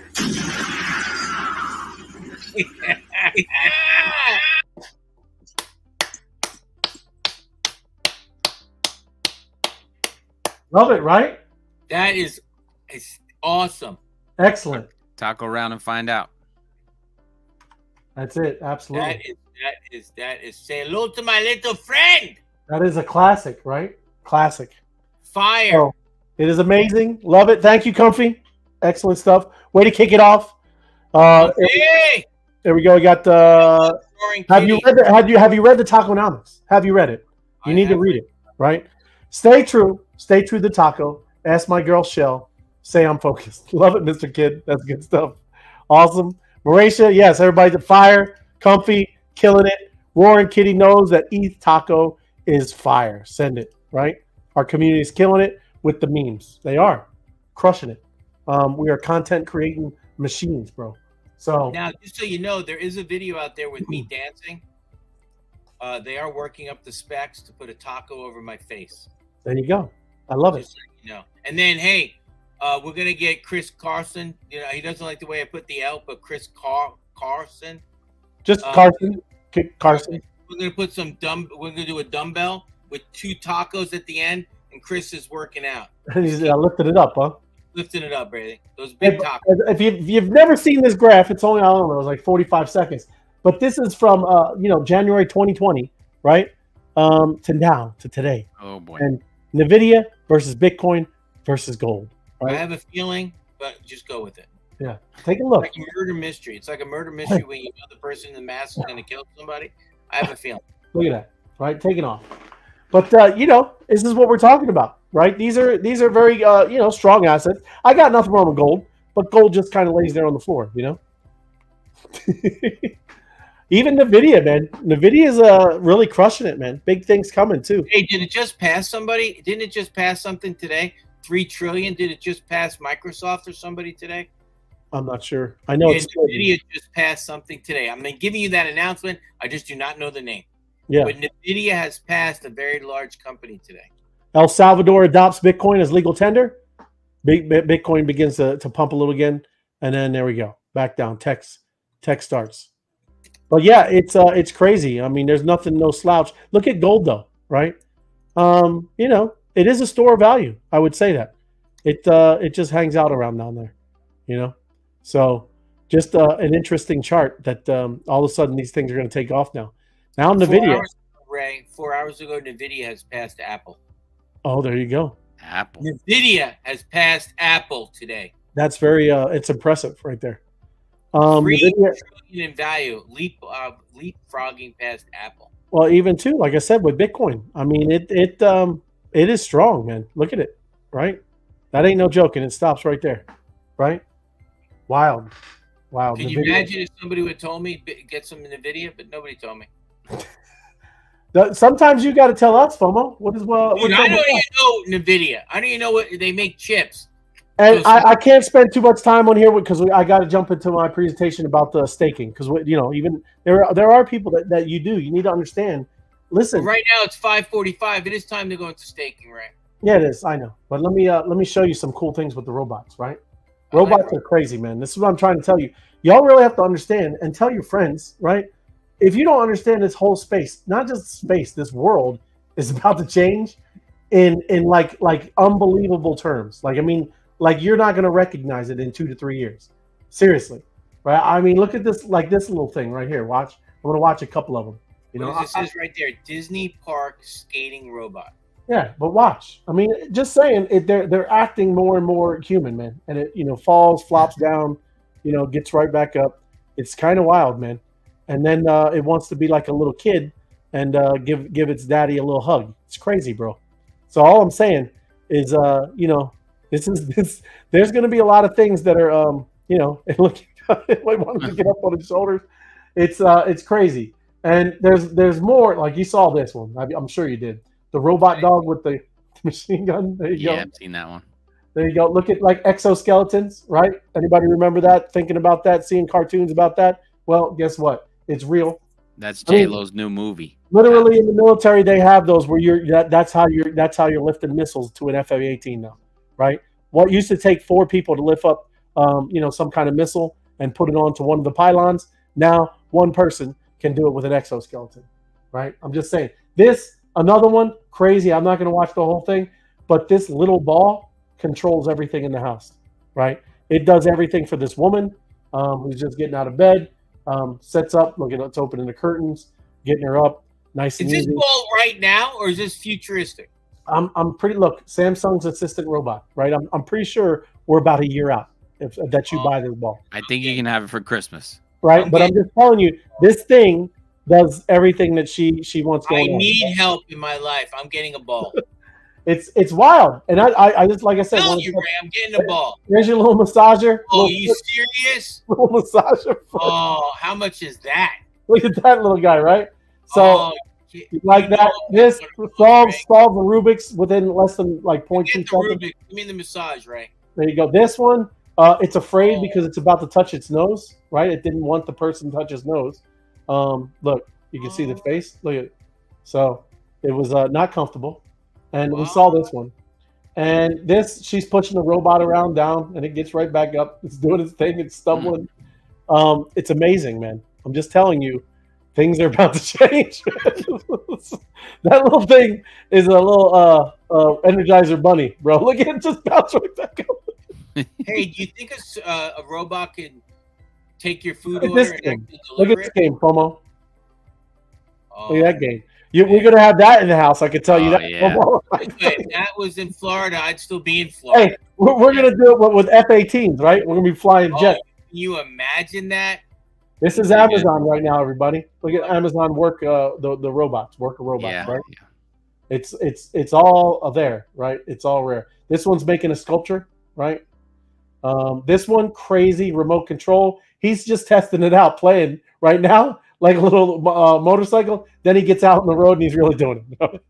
Love it, right? That is it's awesome. Excellent. Taco around and find out. That's it. Absolutely. That is say hello to my little friend. That is a classic, right? Classic. Fire. Oh, it is amazing. Love it. Thank you, Comfy. Excellent stuff. Way to kick it off. Hey. There we go. We got have you read the Taconomics? Have you read it? You need to read it, right? Stay true to Taco. Ask my girl Shell. Say I'm focused. Love it, Mr. Kid. That's good stuff. Awesome. Mauricia, yes, everybody's at fire. Comfy, killing it. Warren Kitty knows that ETH Taco is fire. Send it, right? Our community is killing it with the memes. They are crushing it. We are content creating machines, bro. So now, just so you know, there is a video out there with me dancing. They are working up the specs to put a taco over my face. There you go. I love it. So you know. And then, hey, we're gonna get Chris Carson. You know, he doesn't like the way I put the L, but Chris Carson. Just Carson. Carson. We're gonna put we're gonna do a dumbbell with 2 tacos at the end, and Chris is working out. He's lifting it up, huh? Lifting it up, Brady. Those big tacos. If you've never seen this graph, it's only, I don't know, it was like 45 seconds. But this is from January 2020, right? To now, to today. Oh boy. And Nvidia versus Bitcoin versus gold. Right? I have a feeling, but just go with it. Yeah. Take a look. It's like a murder mystery. It's like a murder mystery when you know the person in the mask is going to kill somebody. I have a feeling. Look at that. Right? Taking off. But this is what we're talking about, right? These are very strong assets. I got nothing wrong with gold, but gold just kind of lays there on the floor, you know. Even Nvidia, man. Nvidia is really crushing it, man. Big things coming too. Hey, did it just pass somebody? Didn't it just pass something today? 3 trillion. Did it just pass Microsoft or somebody today? I'm not sure. I know it's Nvidia just passed something today. I'm giving you that announcement. I just do not know the name. Yeah. But Nvidia has passed a very large company today. El Salvador adopts Bitcoin as legal tender. Bitcoin begins to pump a little again, and then there we go. Back down. Tech starts. But yeah, it's crazy. I mean, there's no slouch. Look at gold though, right? It is a store of value. I would say that. It just hangs out around down there, you know. So just an interesting chart that all of a sudden these things are going to take off now. Now Nvidia. 4 hours ago, Nvidia has passed Apple. Oh, there you go. Apple. Nvidia has passed Apple today. That's very it's impressive right there. 3 Nvidia, trillion in value, leapfrogging past Apple. well, even too, like I said, with Bitcoin, I mean it is strong, man. Look at it, right? That ain't no joke, and it stops right there, right? Wild. Can you imagine if somebody would have told me get some Nvidia, but nobody told me. Sometimes you got to tell us, FOMO. What is Dude, I don't even know Nvidia. I don't even know what they make chips. And I can't spend too much time on here because I got to jump into my presentation about the staking because even there are people that you need to understand. Listen, right now it's 5:45. It is time to go into staking, right? Yeah, it is. I know, but let me show you some cool things with the robots. Right, robots are crazy, man. This is what I'm trying to tell you. Y'all really have to understand and tell your friends, right? If you don't understand this whole space, not just space, this world is about to change in like unbelievable terms. Like, I mean, like you're not going to recognize it in 2 to 3 years. Seriously, right? I mean, look at this, like this little thing right here. Watch. I'm going to watch a couple of them. You know, this is right there, Disney Park skating robot. Yeah, but watch. I mean, just saying, they're acting more and more human, man. And it falls, flops down, gets right back up. It's kind of wild, man. And then it wants to be like a little kid and give its daddy a little hug. It's crazy, bro. So all I'm saying is, there's going to be a lot of things that are, look, like wanting to get up on his shoulders. It's crazy. And there's more. Like you saw this one. I'm sure you did. The robot dog with the machine gun. There you go. Yeah, I've seen that one. There you go. Look at like exoskeletons, right? Anybody remember that? Thinking about that, seeing cartoons about that? Well, guess what? It's real. That's J-Lo's new movie. Literally in the military, they have those where that's how you're lifting missiles to an F-18 now, right? What used to take 4 people to lift up, some kind of missile and put it onto one of the pylons. Now 1 person can do it with an exoskeleton, right? I'm just saying. Another one, crazy. I'm not going to watch the whole thing, but this little ball controls everything in the house, right? It does everything for this woman who's just getting out of bed, sets up, look at it's opening the curtains, getting her up, nice and easy. Is this ball right now or is this futuristic? Look, Samsung's assistant robot, right? I'm pretty sure we're about a year out that you buy this ball. I think you can have it for Christmas. Right? But I'm just telling you, this thing does everything that she wants going on. I need help in my life. I'm getting a ball. It's wild. And I just, like I said, Ray, I'm getting a ball. There's your little massager. Oh, are you serious? Little massager. Oh, how much is that? Look at that little guy, right? So like that, this solves the Rubik's within less than like 0.2 seconds. Give me the massage, Ray. There you go. This one, it's afraid because it's about to touch its nose, right? It didn't want the person to touch his nose. Look, you can see the face. Look at it. So it was not comfortable. And we saw this one. And this, she's pushing the robot around down, and it gets right back up. It's doing its thing. It's stumbling. It's amazing, man. I'm just telling you, things are about to change. That little thing is a little Energizer bunny, bro. Look at it just bounce right back up. Hey, do you think a robot can take your food Look order at and this actually deliver Look at this game, Promo. Oh. Look at that game. We're going to have that in the house, I can tell you that. Yeah. If that was in Florida, I'd still be in Florida. Hey, we're going to do it with F-18s, right? We're going to be flying jets. Can you imagine that? This is Amazon right now, everybody. Look at Amazon work the robots, worker robots, right? Yeah. It's all there, right? It's all rare. This one's making a sculpture, right? This one, crazy remote control. He's just testing it out, playing right now, like a little motorcycle. Then he gets out on the road and he's really doing it.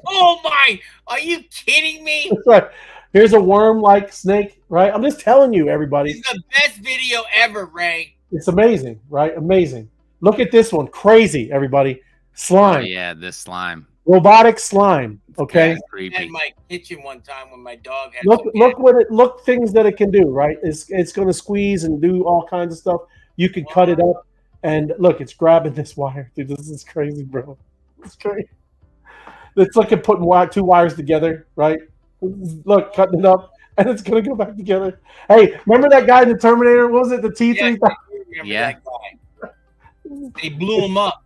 Oh my! Are you kidding me? That's right. Here's a worm-like snake, right? I'm just telling you, everybody. It's the best video ever, Ray. It's amazing, right? Amazing. Look at this one. Crazy, everybody. Slime. Oh, yeah, this slime. Robotic slime. Okay. I had in my kitchen one time when my dog had look things that it can do, right? It's going to squeeze and do all kinds of stuff. You can cut it up, and look, it's grabbing this wire. Dude, this is crazy, bro. It's crazy. It's like putting 2 wires together, right? Look, cutting it up, and it's going to go back together. Hey, remember that guy in the Terminator? What was it, the T-3000? Yeah. That guy. They blew him up.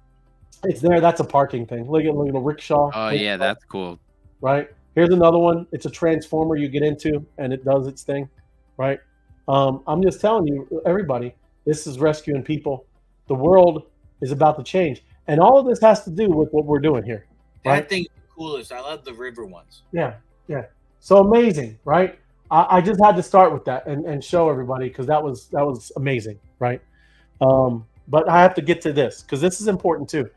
It's there. That's a parking thing. Look at a rickshaw. Oh, yeah, that's cool. Right? Here's another one. It's a transformer you get into, and it does its thing, right? I'm just telling you, everybody, this is rescuing people. The world is about to change. And all of this has to do with what we're doing here. Right? That thing's the coolest. I love the river ones. Yeah, yeah. So amazing, right? I just had to start with that and show everybody because that was amazing, right? But I have to get to this because this is important too.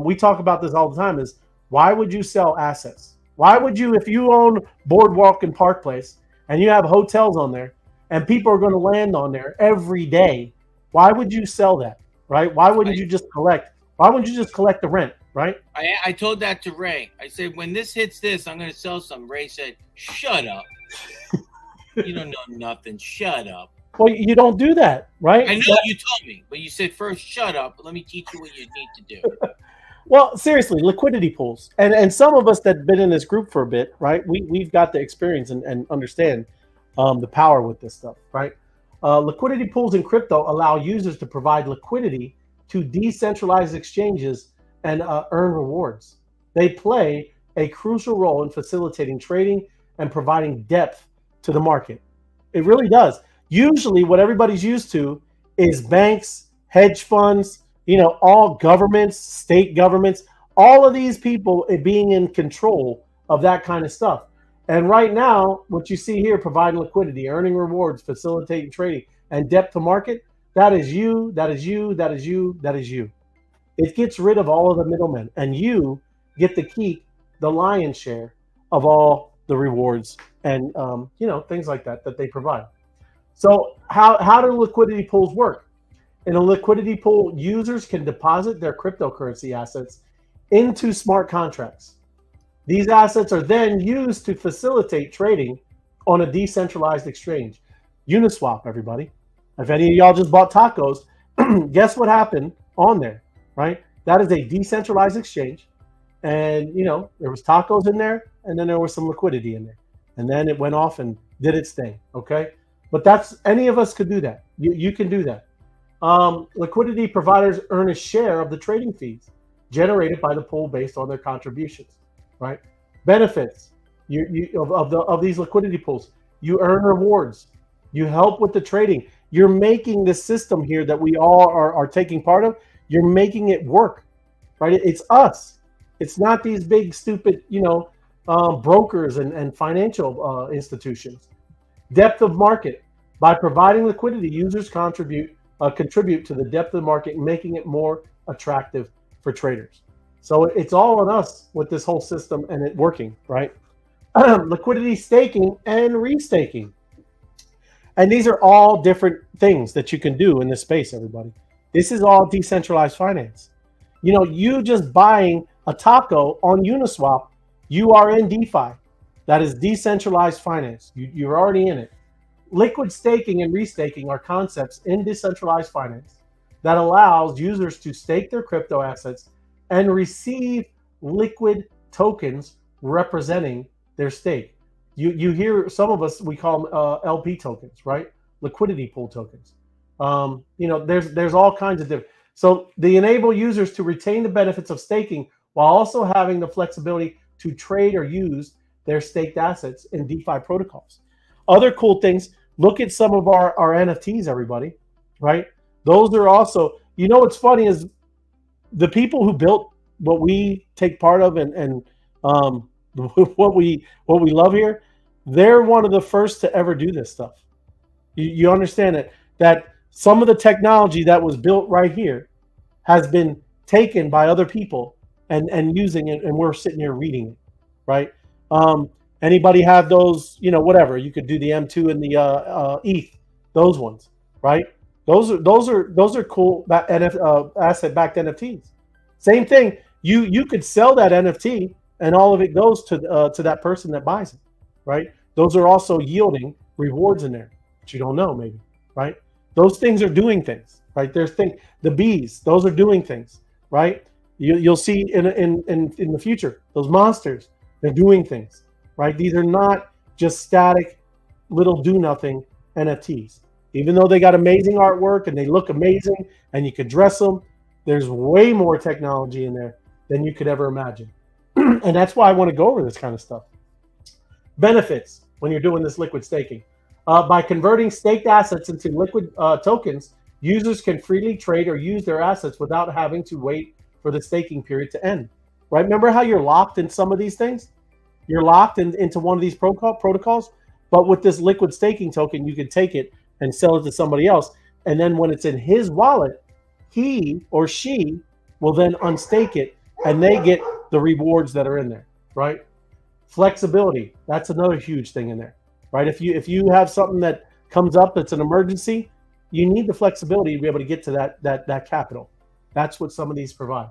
We talk about this all the time is why would you sell assets? Why would you, if you own Boardwalk and Park Place and you have hotels on there and people are going to land on there every day, why would you sell that, right? Why wouldn't you just collect? Why wouldn't you just collect the rent, right? I told that to Ray. I said, when this hits this, I'm going to sell some. Ray said, shut up. You don't know nothing. Shut up. Well, you don't do that, right? I know you told me, but you said first, shut up. Let me teach you what you need to do. Well, seriously, liquidity pools. And some of us that have been in this group for a bit, right? We've got the experience and understand the power with this stuff, right? Liquidity pools in crypto allow users to provide liquidity to decentralized exchanges and earn rewards. They play a crucial role in facilitating trading and providing depth to the market. It really does. Usually what everybody's used to is banks, hedge funds, all governments, state governments, all of these people being in control of that kind of stuff. And right now, what you see here, providing liquidity, earning rewards, facilitating trading, and depth to market, that is you, that is you, that is you, that is you. It gets rid of all of the middlemen, and you get to keep the lion's share of all the rewards and things like that they provide. So how do liquidity pools work? In a liquidity pool, users can deposit their cryptocurrency assets into smart contracts. These assets are then used to facilitate trading on a decentralized exchange. Uniswap, everybody. If any of y'all just bought tacos, guess what happened on there, right? That is a decentralized exchange. And, there was tacos in there, and then there was some liquidity in there. And then it went off and did its thing, okay? But any of us could do that. You can do that. Liquidity providers earn a share of the trading fees generated by the pool based on their contributions, right? Benefits of these liquidity pools. You earn rewards. You help with the trading. You're making the system here that we all are taking part of. You're making it work, right? It's us. It's not these big, stupid, brokers and financial institutions. Depth of market. By providing liquidity, users contribute to the depth of the market, making it more attractive for traders. So it's all on us with this whole system and it working, right? Liquidity staking and restaking. And these are all different things that you can do in this space, everybody. This is all decentralized finance. You just buying a taco on Uniswap, you are in DeFi. That is decentralized finance. You're already in it. Liquid staking and restaking are concepts in decentralized finance that allows users to stake their crypto assets and receive liquid tokens representing their stake. You hear some of us, we call them LP tokens, right? Liquidity pool tokens. There's all kinds of different. So they enable users to retain the benefits of staking while also having the flexibility to trade or use their staked assets in DeFi protocols. Other cool things, look at some of our NFTs, everybody, right? Those are also, what's funny is the people who built what we take part of and what we love here, they're one of the first to ever do this stuff. You understand that some of the technology that was built right here has been taken by other people and using it, and we're sitting here reading it, right? Anybody have those, whatever, you could do the M2 and the ETH, those ones, right? Those are cool asset-backed NFTs. Same thing, you could sell that NFT and all of it goes to that person that buys it, right? Those are also yielding rewards in there, but you don't know maybe, right? Those things are doing things, right? The bees, those are doing things, right? You'll see in the future, those monsters, they're doing things, right? These are not just static little do nothing NFTs. Even though they got amazing artwork and they look amazing and you could dress them, there's way more technology in there than you could ever imagine. And that's why I want to go over this kind of stuff. Benefits when you're doing this liquid staking. By converting staked assets into liquid tokens, users can freely trade or use their assets without having to wait for the staking period to end. Right? Remember how you're locked in some of these things? You're locked into one of these protocols, but with this liquid staking token, you can take it and sell it to somebody else. And then when it's in his wallet, he or she will then unstake it and they get the rewards that are in there, right? Flexibility, that's another huge thing in there, right? If you have something that comes up that's an emergency, you need the flexibility to be able to get to that capital. That's what some of these provide.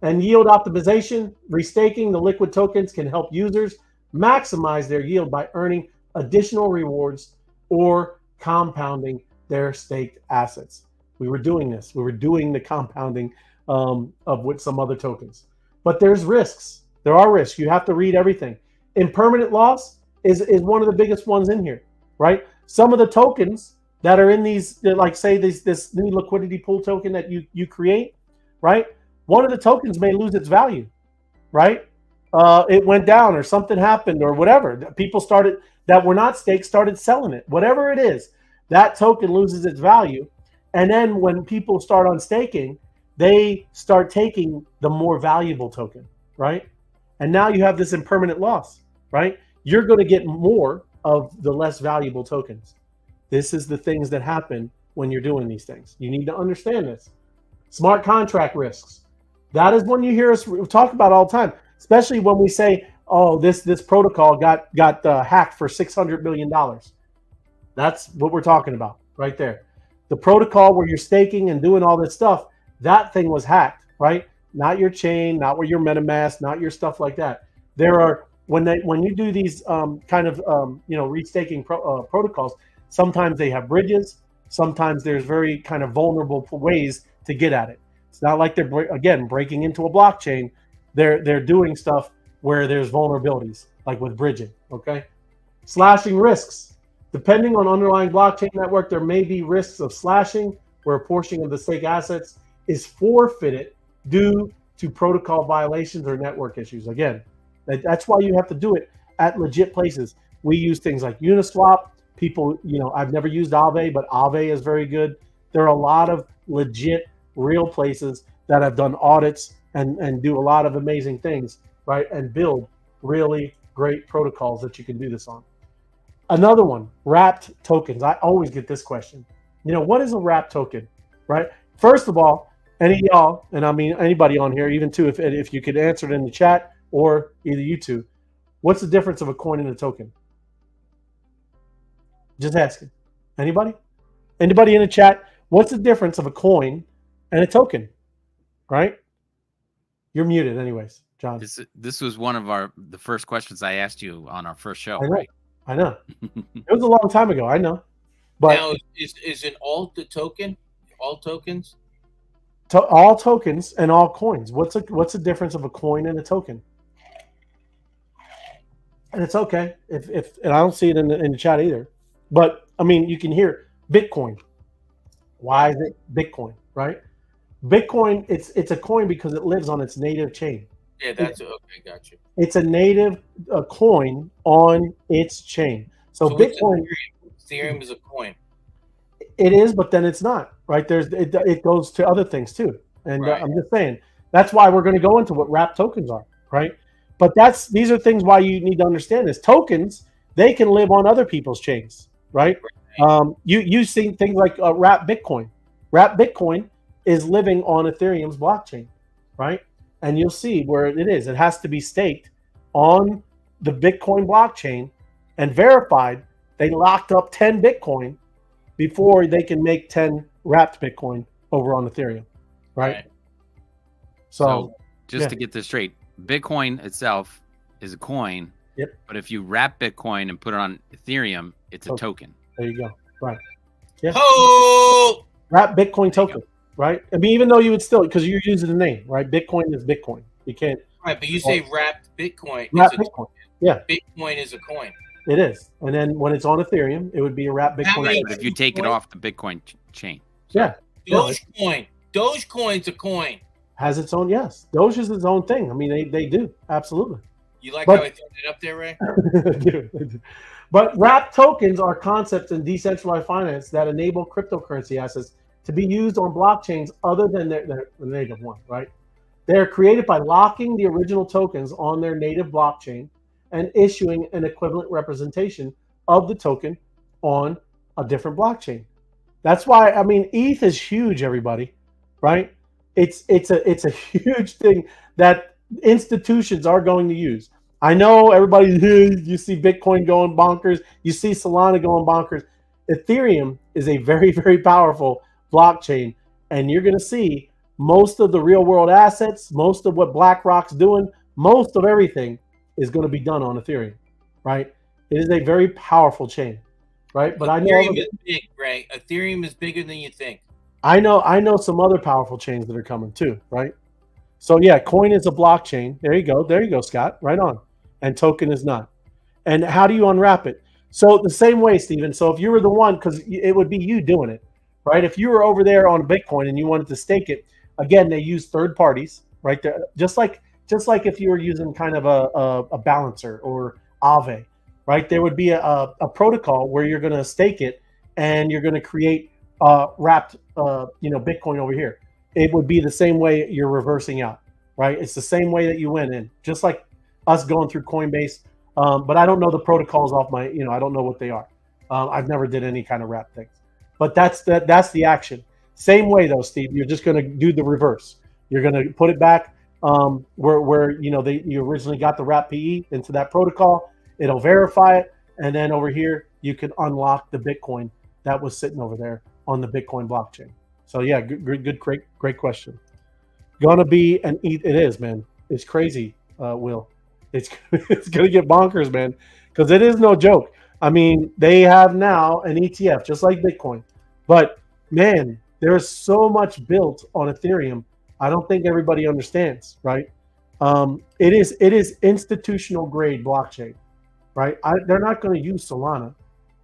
And yield optimization, restaking the liquid tokens can help users maximize their yield by earning additional rewards or compounding their staked assets. We were doing this. We were doing the compounding of with some other tokens. But there's risks. There are risks. You have to read everything. Impermanent loss is one of the biggest ones in here, right? Some of the tokens that are in these, like say this new liquidity pool token that you create, right? One of the tokens may lose its value, right? It went down or something happened or whatever. People that were not staked started selling it. Whatever it is, that token loses its value. And then when people start on staking, they start taking the more valuable token, right? And now you have this impermanent loss, right? You're going to get more of the less valuable tokens. This is the things that happen when you're doing these things. You need to understand this. Smart contract risks. That is one you hear us talk about all the time, especially when we say, oh, this protocol got hacked for $600 million. That's what we're talking about right there. The protocol where you're staking and doing all this stuff, that thing was hacked, right? Not your chain, not where your MetaMask, not your stuff like that. There are when you do these restaking protocols, sometimes they have bridges, sometimes there's very kind of vulnerable ways to get at it. It's not like they're breaking into a blockchain. They're doing stuff where there's vulnerabilities, like with bridging. Okay, slashing risks. Depending on underlying blockchain network, there may be risks of slashing, where a portion of the stake assets is forfeited due to protocol violations or network issues. Again, that's why you have to do it at legit places. We use things like Uniswap. People, I've never used Aave, but Aave is very good. There are a lot of legit, real places that have done audits and do a lot of amazing things, right? And build really great protocols that you can do this on. Another one, wrapped tokens. I always get this question. What is a wrapped token, right? First of all, any of y'all, and I mean anybody on here, even too, if you could answer it in the chat or either you two, what's the difference of a coin and a token? Just asking. Anybody? Anybody in the chat? What's the difference of a coin and a token? Right? You're muted, anyways, John. This was one of the first questions I asked you on our first show. I know. It was a long time ago. I know. But now, is an alt the token? All tokens? All tokens and all coins. What's the difference of a coin and a token? And it's okay if and I don't see it in the chat either. But I mean, you can hear Bitcoin. Why is it Bitcoin? Right? Bitcoin. It's a coin because it lives on its native chain. Yeah, that's okay. Got you. It's a native coin on its chain. So Bitcoin. Ethereum is a coin. It is, but then it's not, right? It goes to other things too. And Right. I'm just saying that's why we're going to go into what wrapped tokens are, right? But these are things why you need to understand this. Tokens, they can live on other people's chains, right? You see things like wrapped Bitcoin. Wrapped Bitcoin is living on Ethereum's blockchain, right? And you'll see where it is. It has to be staked on the Bitcoin blockchain and verified. They locked up 10 Bitcoin before they can make 10 wrapped Bitcoin over on Ethereum, right? So just to get this straight, Bitcoin itself is a coin. Yep. But if you wrap Bitcoin and put it on Ethereum, it's a token. There you go. Right. Yeah. Oh! Wrap Bitcoin token, right? I mean, even though you would still, because you're using the name, right? Bitcoin is Bitcoin. You can't. Right, but you say wrapped Bitcoin. Wrapped Bitcoin. Yeah. Bitcoin is a coin. It is. And then when it's on Ethereum, it would be a wrapped Bitcoin. many- But if you take it off the Bitcoin chain. Yeah. Dogecoin. Dogecoin's a coin. Has its own, yes. Doge is its own thing. I mean, they do. Absolutely. You like But- how I threw it up there, Ray? But wrapped tokens are concepts in decentralized finance that enable cryptocurrency assets to be used on blockchains other than the native one, right? They are created by locking the original tokens on their native blockchain and issuing an equivalent representation of the token on a different blockchain. That's why, I mean, ETH is huge, everybody, right? It's a huge thing that institutions are going to use. I know everybody, you see Bitcoin going bonkers, you see Solana going bonkers. Ethereum is a very, very powerful blockchain, and you're going to see most of the real world assets, most of what BlackRock's doing, most of everything is going to be done on Ethereum, right? It is a very powerful chain, right? But Ethereum is big, Ray. Ethereum is bigger than you think. I know some other powerful chains that are coming too, right? So yeah, coin is a blockchain. There you go, Scott. Right on. And token is not. And how do you unwrap it? So the same way, Stephen. So if you were the one, because it would be you doing it, right? If you were over there on Bitcoin and you wanted to stake it, again, they use third parties, right? There, just like if you were using kind of a balancer or Aave, right? There would be a protocol where you're going to stake it and you're going to create wrapped Bitcoin over here. It would be the same way you're reversing out, right? It's the same way that you went in, just like us going through Coinbase. But I don't know the protocols off my, I don't know what they are. I've never did any kind of wrap things, but that's the action. Same way though, Steve, you're just going to do the reverse. You're going to put it back where you originally got the wrap PE into that protocol. It'll verify it, and then over here you can unlock the Bitcoin that was sitting over there on the Bitcoin blockchain. So yeah, great question. Gonna be it is, man. It's crazy, Will. It's it's gonna get bonkers, man, because it is no joke. I mean, they have now an ETF just like Bitcoin, but man, there's so much built on Ethereum. I don't think everybody understands, right? It is institutional grade blockchain, right? They're not going to use Solana.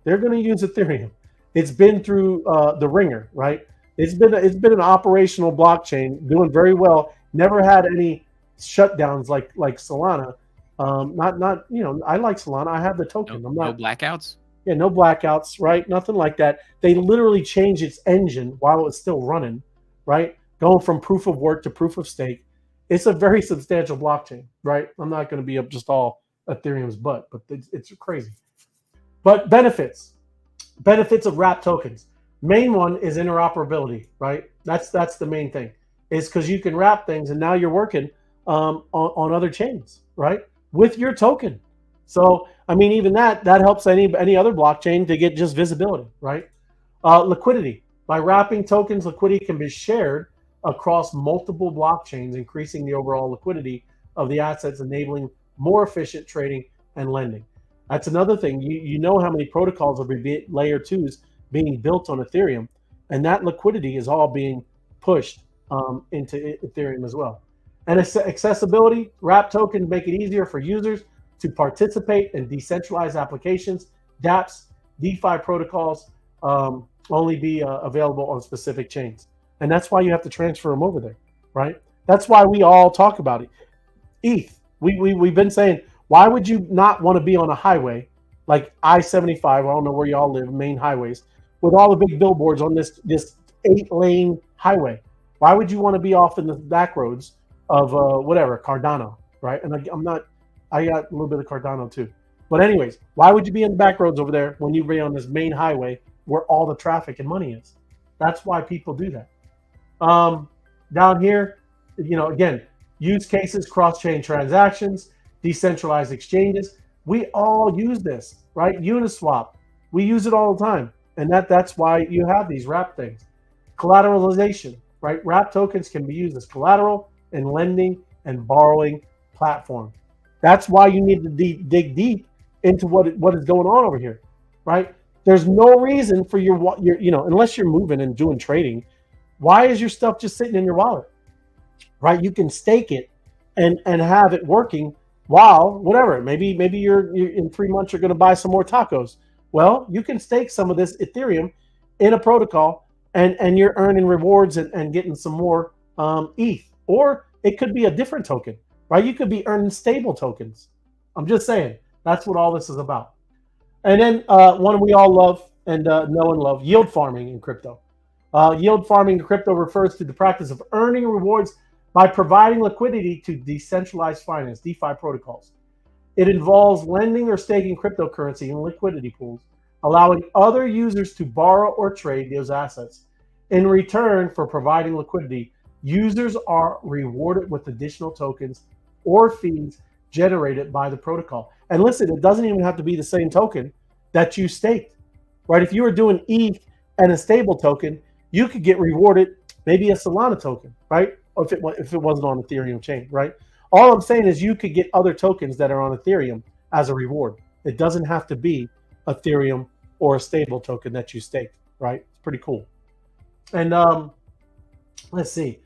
They're going to use Ethereum. It's been through the ringer, right? It's been an operational blockchain doing very well. Never had any shutdowns like Solana. Not I like Solana. I have the token. No blackouts. Yeah, no blackouts, right? Nothing like that. They literally changed its engine while it was still running, right? Going from proof of work to proof of stake. It's a very substantial blockchain, right? I'm not going to be up just all Ethereum's butt, but it's crazy. But benefits of wrap tokens. Main one is interoperability, right? That's the main thing. Is because you can wrap things, and now you're working on other chains, right? With your token. So I mean, even that helps any other blockchain to get just visibility, right? Liquidity. By wrapping tokens, liquidity can be shared across multiple blockchains, increasing the overall liquidity of the assets, enabling more efficient trading and lending. That's another thing. You know how many protocols are layer 2s being built on Ethereum, and that liquidity is all being pushed into Ethereum as well. And accessibility, wrap tokens make it easier for users to participate in decentralized applications. dApps, DeFi protocols only be available on specific chains. And that's why you have to transfer them over there, right? That's why we all talk about it. ETH, we've been saying, why would you not want to be on a highway like I-75, I don't know where y'all live, main highways, with all the big billboards on this 8-lane highway? Why would you want to be off in the back roads of Cardano, right? And I got a little bit of Cardano too. But anyways, why would you be in the back roads over there when you be on this main highway where all the traffic and money is? That's why people do that. Down here, again, use cases, cross-chain transactions, decentralized exchanges. We all use this, right? Uniswap, we use it all the time. And that's why you have these wrap things. Collateralization, right? Wrap tokens can be used as collateral in lending and borrowing platform. That's why you need to dig deep into what is going on over here, right? There's no reason for your unless you're moving and doing trading, why is your stuff just sitting in your wallet, right? You can stake it and have it working while whatever. Maybe you're in 3 months you're going to buy some more tacos. Well, you can stake some of this Ethereum in a protocol and you're earning rewards and getting some more ETH. Or it could be a different token, right? You could be earning stable tokens. I'm just saying, that's what all this is about. And then one we all love and know and love, yield farming in crypto. Yield farming in crypto refers to the practice of earning rewards by providing liquidity to decentralized finance, DeFi protocols. It involves lending or staking cryptocurrency in liquidity pools, allowing other users to borrow or trade those assets. In return for providing liquidity, users are rewarded with additional tokens or fees generated by the protocol. And listen, it doesn't even have to be the same token that you staked, right? If you were doing ETH and a stable token, you could get rewarded maybe a Solana token, right? Or if it wasn't on Ethereum chain, right? All I'm saying is you could get other tokens that are on Ethereum as a reward. It doesn't have to be Ethereum or a stable token that you staked, right? It's pretty cool. And let's see.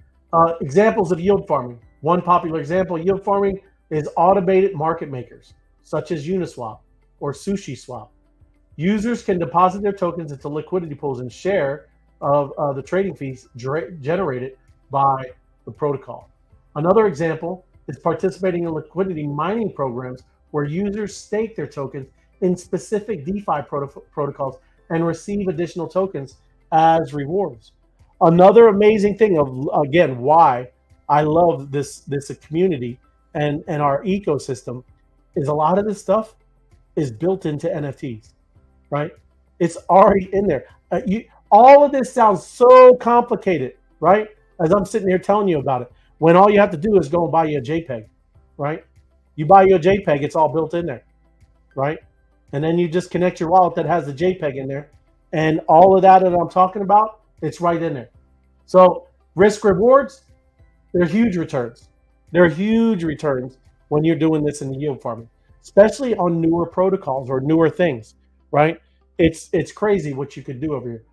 Examples of yield farming. One popular example of yield farming is automated market makers, such as Uniswap or SushiSwap. Users can deposit their tokens into liquidity pools and share of the trading fees generated by the protocol. Another example is participating in liquidity mining programs where users stake their tokens in specific DeFi protocols and receive additional tokens as rewards. Another amazing thing of, again, why I love this community and our ecosystem is a lot of this stuff is built into NFTs, right? It's already in there. All of this sounds so complicated, right? As I'm sitting here telling you about it. when all you have to do is go and buy you a JPEG, right? You buy you a JPEG, it's all built in there, right? And then you just connect your wallet that has the JPEG in there, and all of that I'm talking about, it's right in there. So risk rewards, they're huge returns. They're huge returns when you're doing this in the yield farming, especially on newer protocols or newer things, right? It's crazy what you could do over here.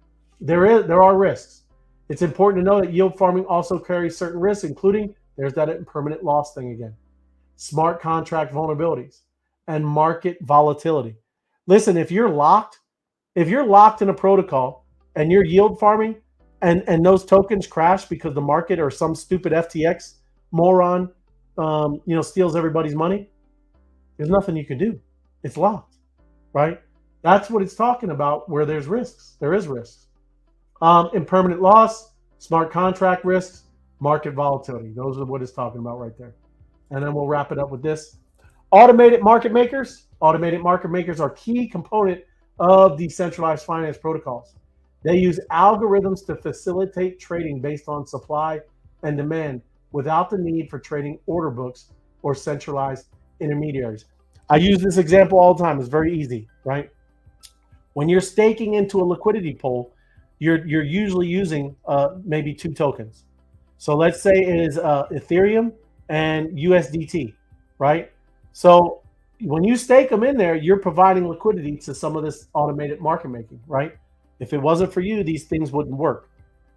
There are risks. It's important to know that yield farming also carries certain risks, including, there's that impermanent loss thing again, smart contract vulnerabilities, and market volatility. Listen, if you're locked in a protocol and you're yield farming and those tokens crash because the market or some stupid FTX moron steals everybody's money, there's nothing you can do. It's locked, right? That's what it's talking about, where there's risks. There is risks. Impermanent loss, smart contract risks, market volatility. Those are what it's talking about right there. And then we'll wrap it up with this. Automated market makers. Automated market makers are key component of decentralized finance protocols. They use algorithms to facilitate trading based on supply and demand without the need for trading order books or centralized intermediaries. I use this example all the time. It's very easy, right? When you're staking into a liquidity pool, you're usually using maybe two tokens. So let's say it is Ethereum and USDT, right? So when you stake them in there, you're providing liquidity to some of this automated market making, right? If it wasn't for you, these things wouldn't work.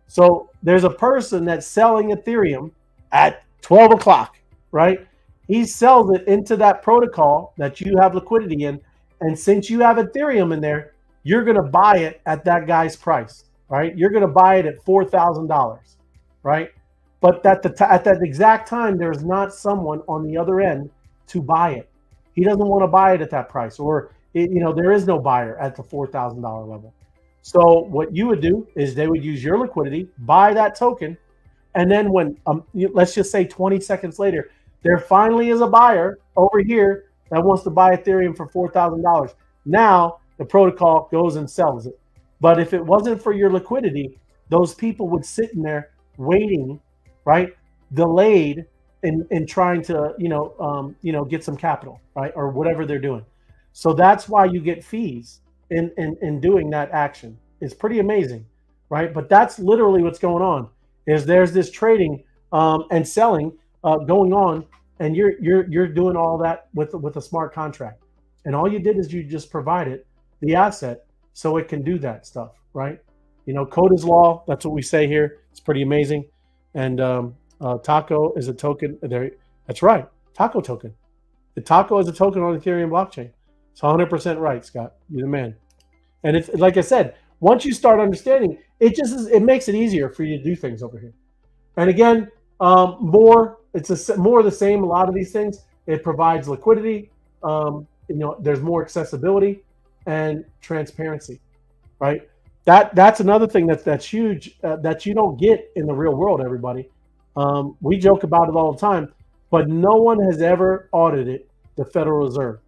So there's a person that's selling Ethereum at 12 o'clock, right? He sells it into that protocol that you have liquidity in. And since you have Ethereum in there, you're going to buy it at that guy's price, right? You're going to buy it at $4,000, right? But at that exact time, there's not someone on the other end to buy it. He doesn't want to buy it at that price, or there is no buyer at the $4,000 level. So what you would do is they would use your liquidity, buy that token, and then when let's just say 20 seconds later, there finally is a buyer over here that wants to buy Ethereum for $4,000. Now the protocol goes and sells it. But if it wasn't for your liquidity, those people would sit in there waiting, right? Delayed in trying to get some capital, right, or whatever they're doing. So that's why you get fees in doing that action. It's pretty amazing, right? But that's literally what's going on. Is there's this trading and selling going on, and you're doing all that with a smart contract, and all you did is you just provided the asset so it can do that stuff, right? Code is law. That's what we say here. It's pretty amazing. And Taco is a token. There, that's right. Taco token. The Taco is a token on the Ethereum blockchain. It's 100% right, Scott. You're the man. And it's like I said, once you start understanding, it makes it easier for you to do things over here. And again, more of the same. A lot of these things, it provides liquidity. There's more accessibility and transparency, right? That's another thing that's huge that you don't get in the real world, everybody. We joke about it all the time, but no one has ever audited the Federal Reserve,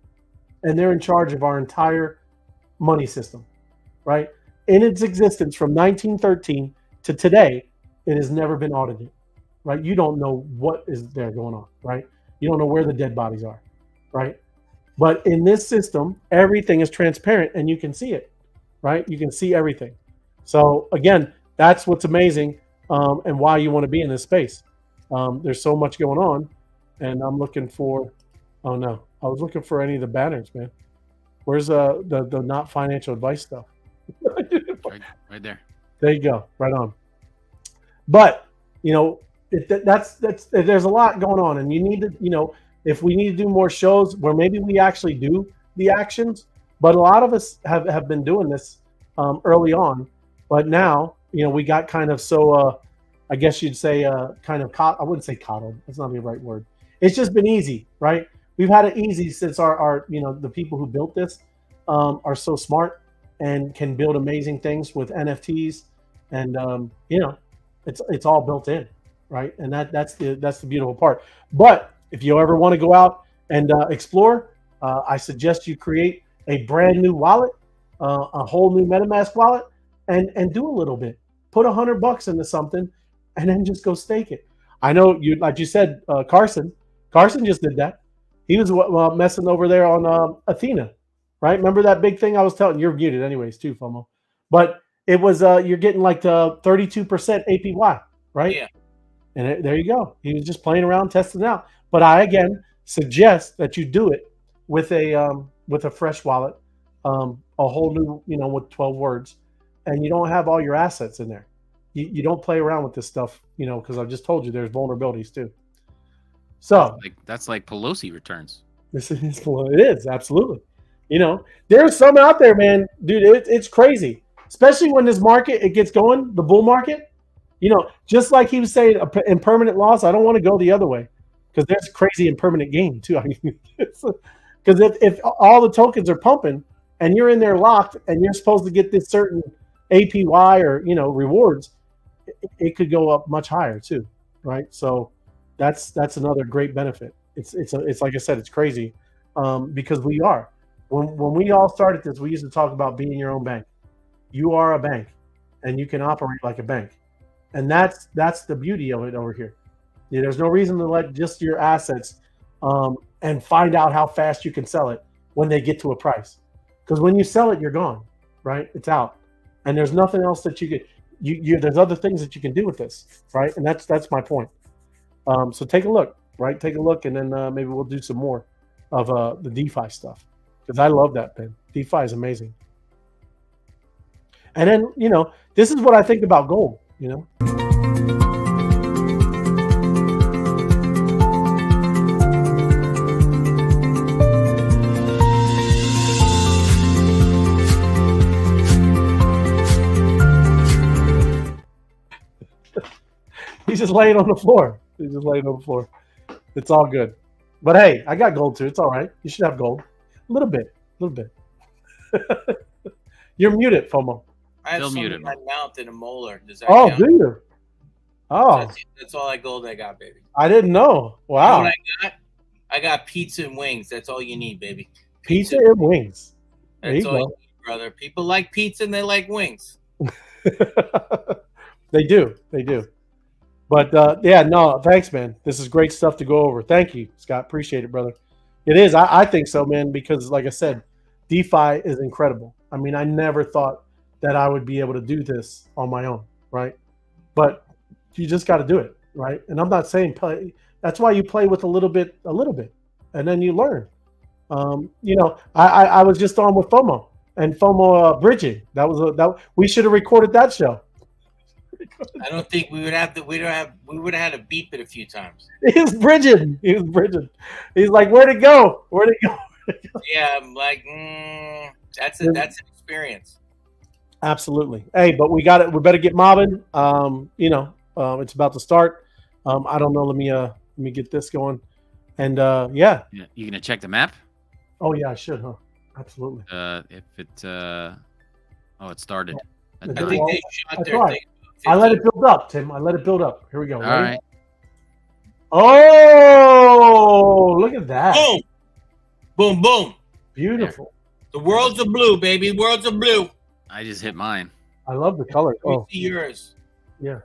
and they're in charge of our entire money system, right? In its existence from 1913 to today, it has never been audited, right? You don't know what is there going on, right? You don't know where the dead bodies are, right? But in this system, everything is transparent and you can see it, right? You can see everything. So again, that's what's amazing and why you want to be in this space. There's so much going on, and I'm looking for, oh no, I was looking for any of the banners, man. Where's the not financial advice stuff? right there. There you go, right on. But that's there's a lot going on, and you need to, if we need to do more shows where maybe we actually do the actions, but a lot of us have been doing this early on, but now we got kind of so I guess you'd say kind of I wouldn't say coddled. That's not the right word. It's just been easy, right? We've had it easy since our the people who built this are so smart and can build amazing things with NFTs, and it's all built in, right? And that's the beautiful part. But if you ever want to go out and explore, I suggest you create a brand new wallet, a whole new MetaMask wallet, and do a little bit. Put $100 into something, and then just go stake it. I know you, like you said, Carson. Carson just did that. He was messing over there on Athena, right? Remember that big thing I was telling you? You're muted anyways too, FOMO. But it was you're getting like the 32% APY, right? Yeah. And there you go. He was just playing around, testing it out. But I again suggest that you do it with a fresh wallet, a whole new, with 12 words, and you don't have all your assets in there. You don't play around with this stuff, because I've just told you there's vulnerabilities too. So that's like Pelosi returns. It is absolutely. There's some out there, man, dude. It's crazy, especially when this market it gets going, the bull market. Just like he was saying, impermanent loss. I don't want to go the other way because there's crazy impermanent gain too. Because if all the tokens are pumping and you're in there locked and you're supposed to get this certain APY or rewards, it could go up much higher too, right? So that's another great benefit. It's like I said, it's crazy because we are. When we all started this, we used to talk about being your own bank. You are a bank, and you can operate like a bank, and that's the beauty of it over here. There's no reason to let just your assets and find out how fast you can sell it when they get to a price, because when you sell it, you're gone, right? It's out, and there's nothing else that you could. There's other things that you can do with this, right? And that's my point. So take a look, right? Take a look, and then maybe we'll do some more of the DeFi stuff. Because I love that, man. DeFi is amazing. And then, this is what I think about gold, He's just laying on the floor. It's all good. But hey, I got gold too. It's all right. You should have gold. A little bit. You're muted, FOMO. I have Still some muted. in my mouth and a molar. Does that Oh, count? do you? Oh, That's all that gold I got, baby. I didn't know. Wow. You know what I got pizza and wings. That's all you need, baby. Pizza and wings. There That's you all go. you need, brother. People like pizza and they like wings. They do. But yeah, no, thanks, man. This is great stuff to go over. Thank you, Scott. Appreciate it, brother. It is. I think so, man, because like I said, DeFi is incredible. I mean, I never thought that I would be able to do this on my own, right? But you just got to do it, right? And I'm not saying play. That's why you play with a little bit, and then you learn. I was just on with FOMO and FOMO bridging. That we should have recorded that show. I don't think we would have to. We would have had to beep it a few times. He was bridging. He's like, where'd it go? Yeah, I'm like, that's an experience. Absolutely. Hey, but we got it. We better get mobbing. It's about to start. I don't know. Let me get this going. And yeah. You gonna check the map? Oh yeah, I should, huh? Absolutely. If it it started. I think they shot their right. thing. I let it build up, Tim. Here we go. All Ready? right. Oh, look at that. Boom, boom, boom. Beautiful. The world's of blue, baby. World's of blue. I just hit mine. I love the color. Let me Oh, see yours. yeah.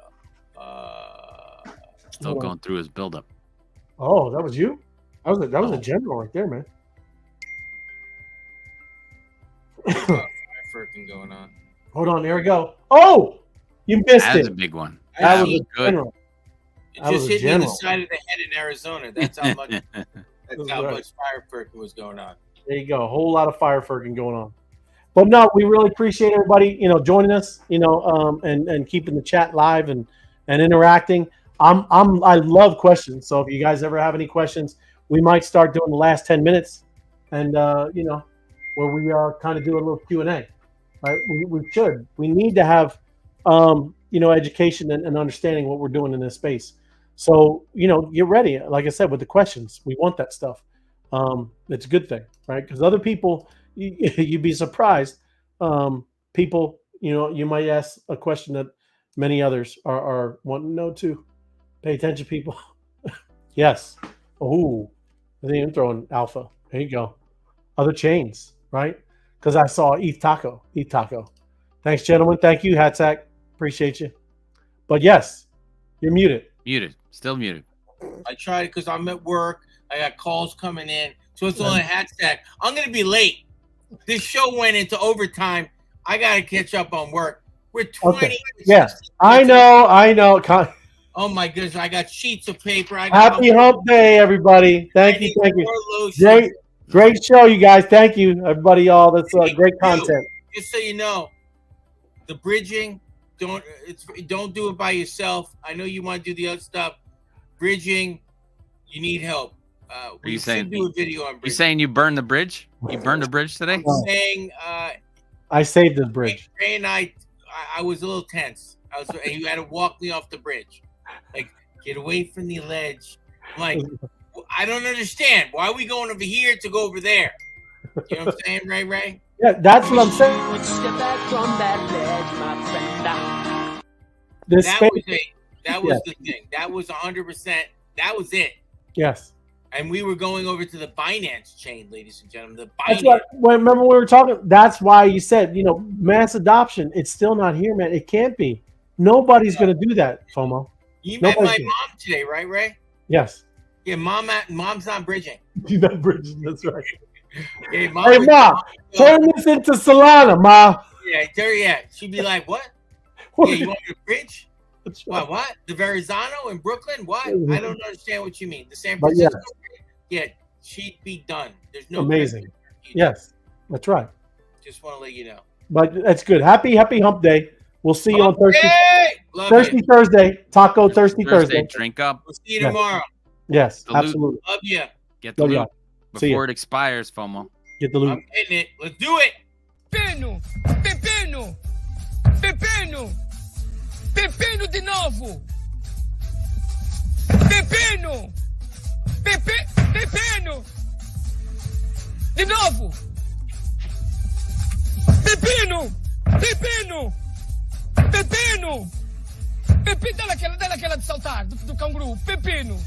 Still going through his buildup. Oh, that was you? That was a general right there, man. Fire firking going on. Hold on, there we go. Oh, you missed That was it. a big one. That That was was a good. general. It That was just a hit me in the general. side of the head in Arizona. That's how much. That's How right. much fire firking was going on. There you go. A whole lot of fire firking going on. But no, we really appreciate everybody, joining us, and keeping the chat live and interacting. I love questions. So if you guys ever have any questions, we might start doing the last 10 minutes and where we kind of do a little Q&A. Right? We should. We need to have education and understanding what we're doing in this space. So, get ready. Like I said, with the questions, we want that stuff. It's a good thing, right? Because other people, you'd be surprised. People, you might ask a question that many others are wanting to know too. Pay attention, people. Yes. Oh, I think I'm throwing alpha. There you go. Other chains, right? Because I saw ETH Taco. Thanks, gentlemen. Thank you, Hatsack. Appreciate you. But yes, you're muted. Muted. Still muted. I tried because I'm at work. I got calls coming in. So it's only a hat stack. I'm going to be late. This show went into overtime. I got to catch up on work. We're 20. Okay. Yeah, I know. Oh, my goodness. I got sheets of paper. Happy hump day, everybody. Thank you. Great show, you guys. Thank you, everybody, y'all. That's great content. Just so you know, the bridging, don't do it by yourself. I know you want to do the other stuff. Bridging, you need help. Are you saying do a video on bridging. You saying you burned the bridge? You burned the bridge today? I'm saying I saved the bridge. Ray and I was a little tense. And you had to walk me off the bridge. Like, get away from the ledge. I'm like, I don't understand. Why are we going over here to go over there? You know what I'm saying, Ray? Yeah, that's what I'm saying. Step back from that ledge, my friend. That was the thing. That was 100%. That was it. Yes. And we were going over to the Binance chain, ladies and gentlemen. The Binance. That's what. Remember we were talking. That's why you said, mass adoption. It's still not here, man. It can't be. Nobody's going to do that, FOMO. You met my mom today, right, Ray? Yes. Yeah, mom's not bridging. You're not bridging. That's right. Hey, Ma, turn this into Solana, Ma. Yeah. She'd be like, what? Yeah, you want me to bridge? Right. What? The Verrazano in Brooklyn? What? I don't understand what you mean. The San Francisco? Yeah, she'd be done. There's no amazing. Yes, that's right. Just want to let you know. But that's good. Happy hump day. We'll see you on Thursday. Thursday. Taco Thursday. Drink up. We'll see you tomorrow. Yes, absolutely. Love you. Get the loot before it expires, FOMO. Get the loot. I'm getting it. Let's do it. Pepino de novo. Pepino. De novo. Pepino. Pepino, dá aquela de saltar do canguru. Pepino.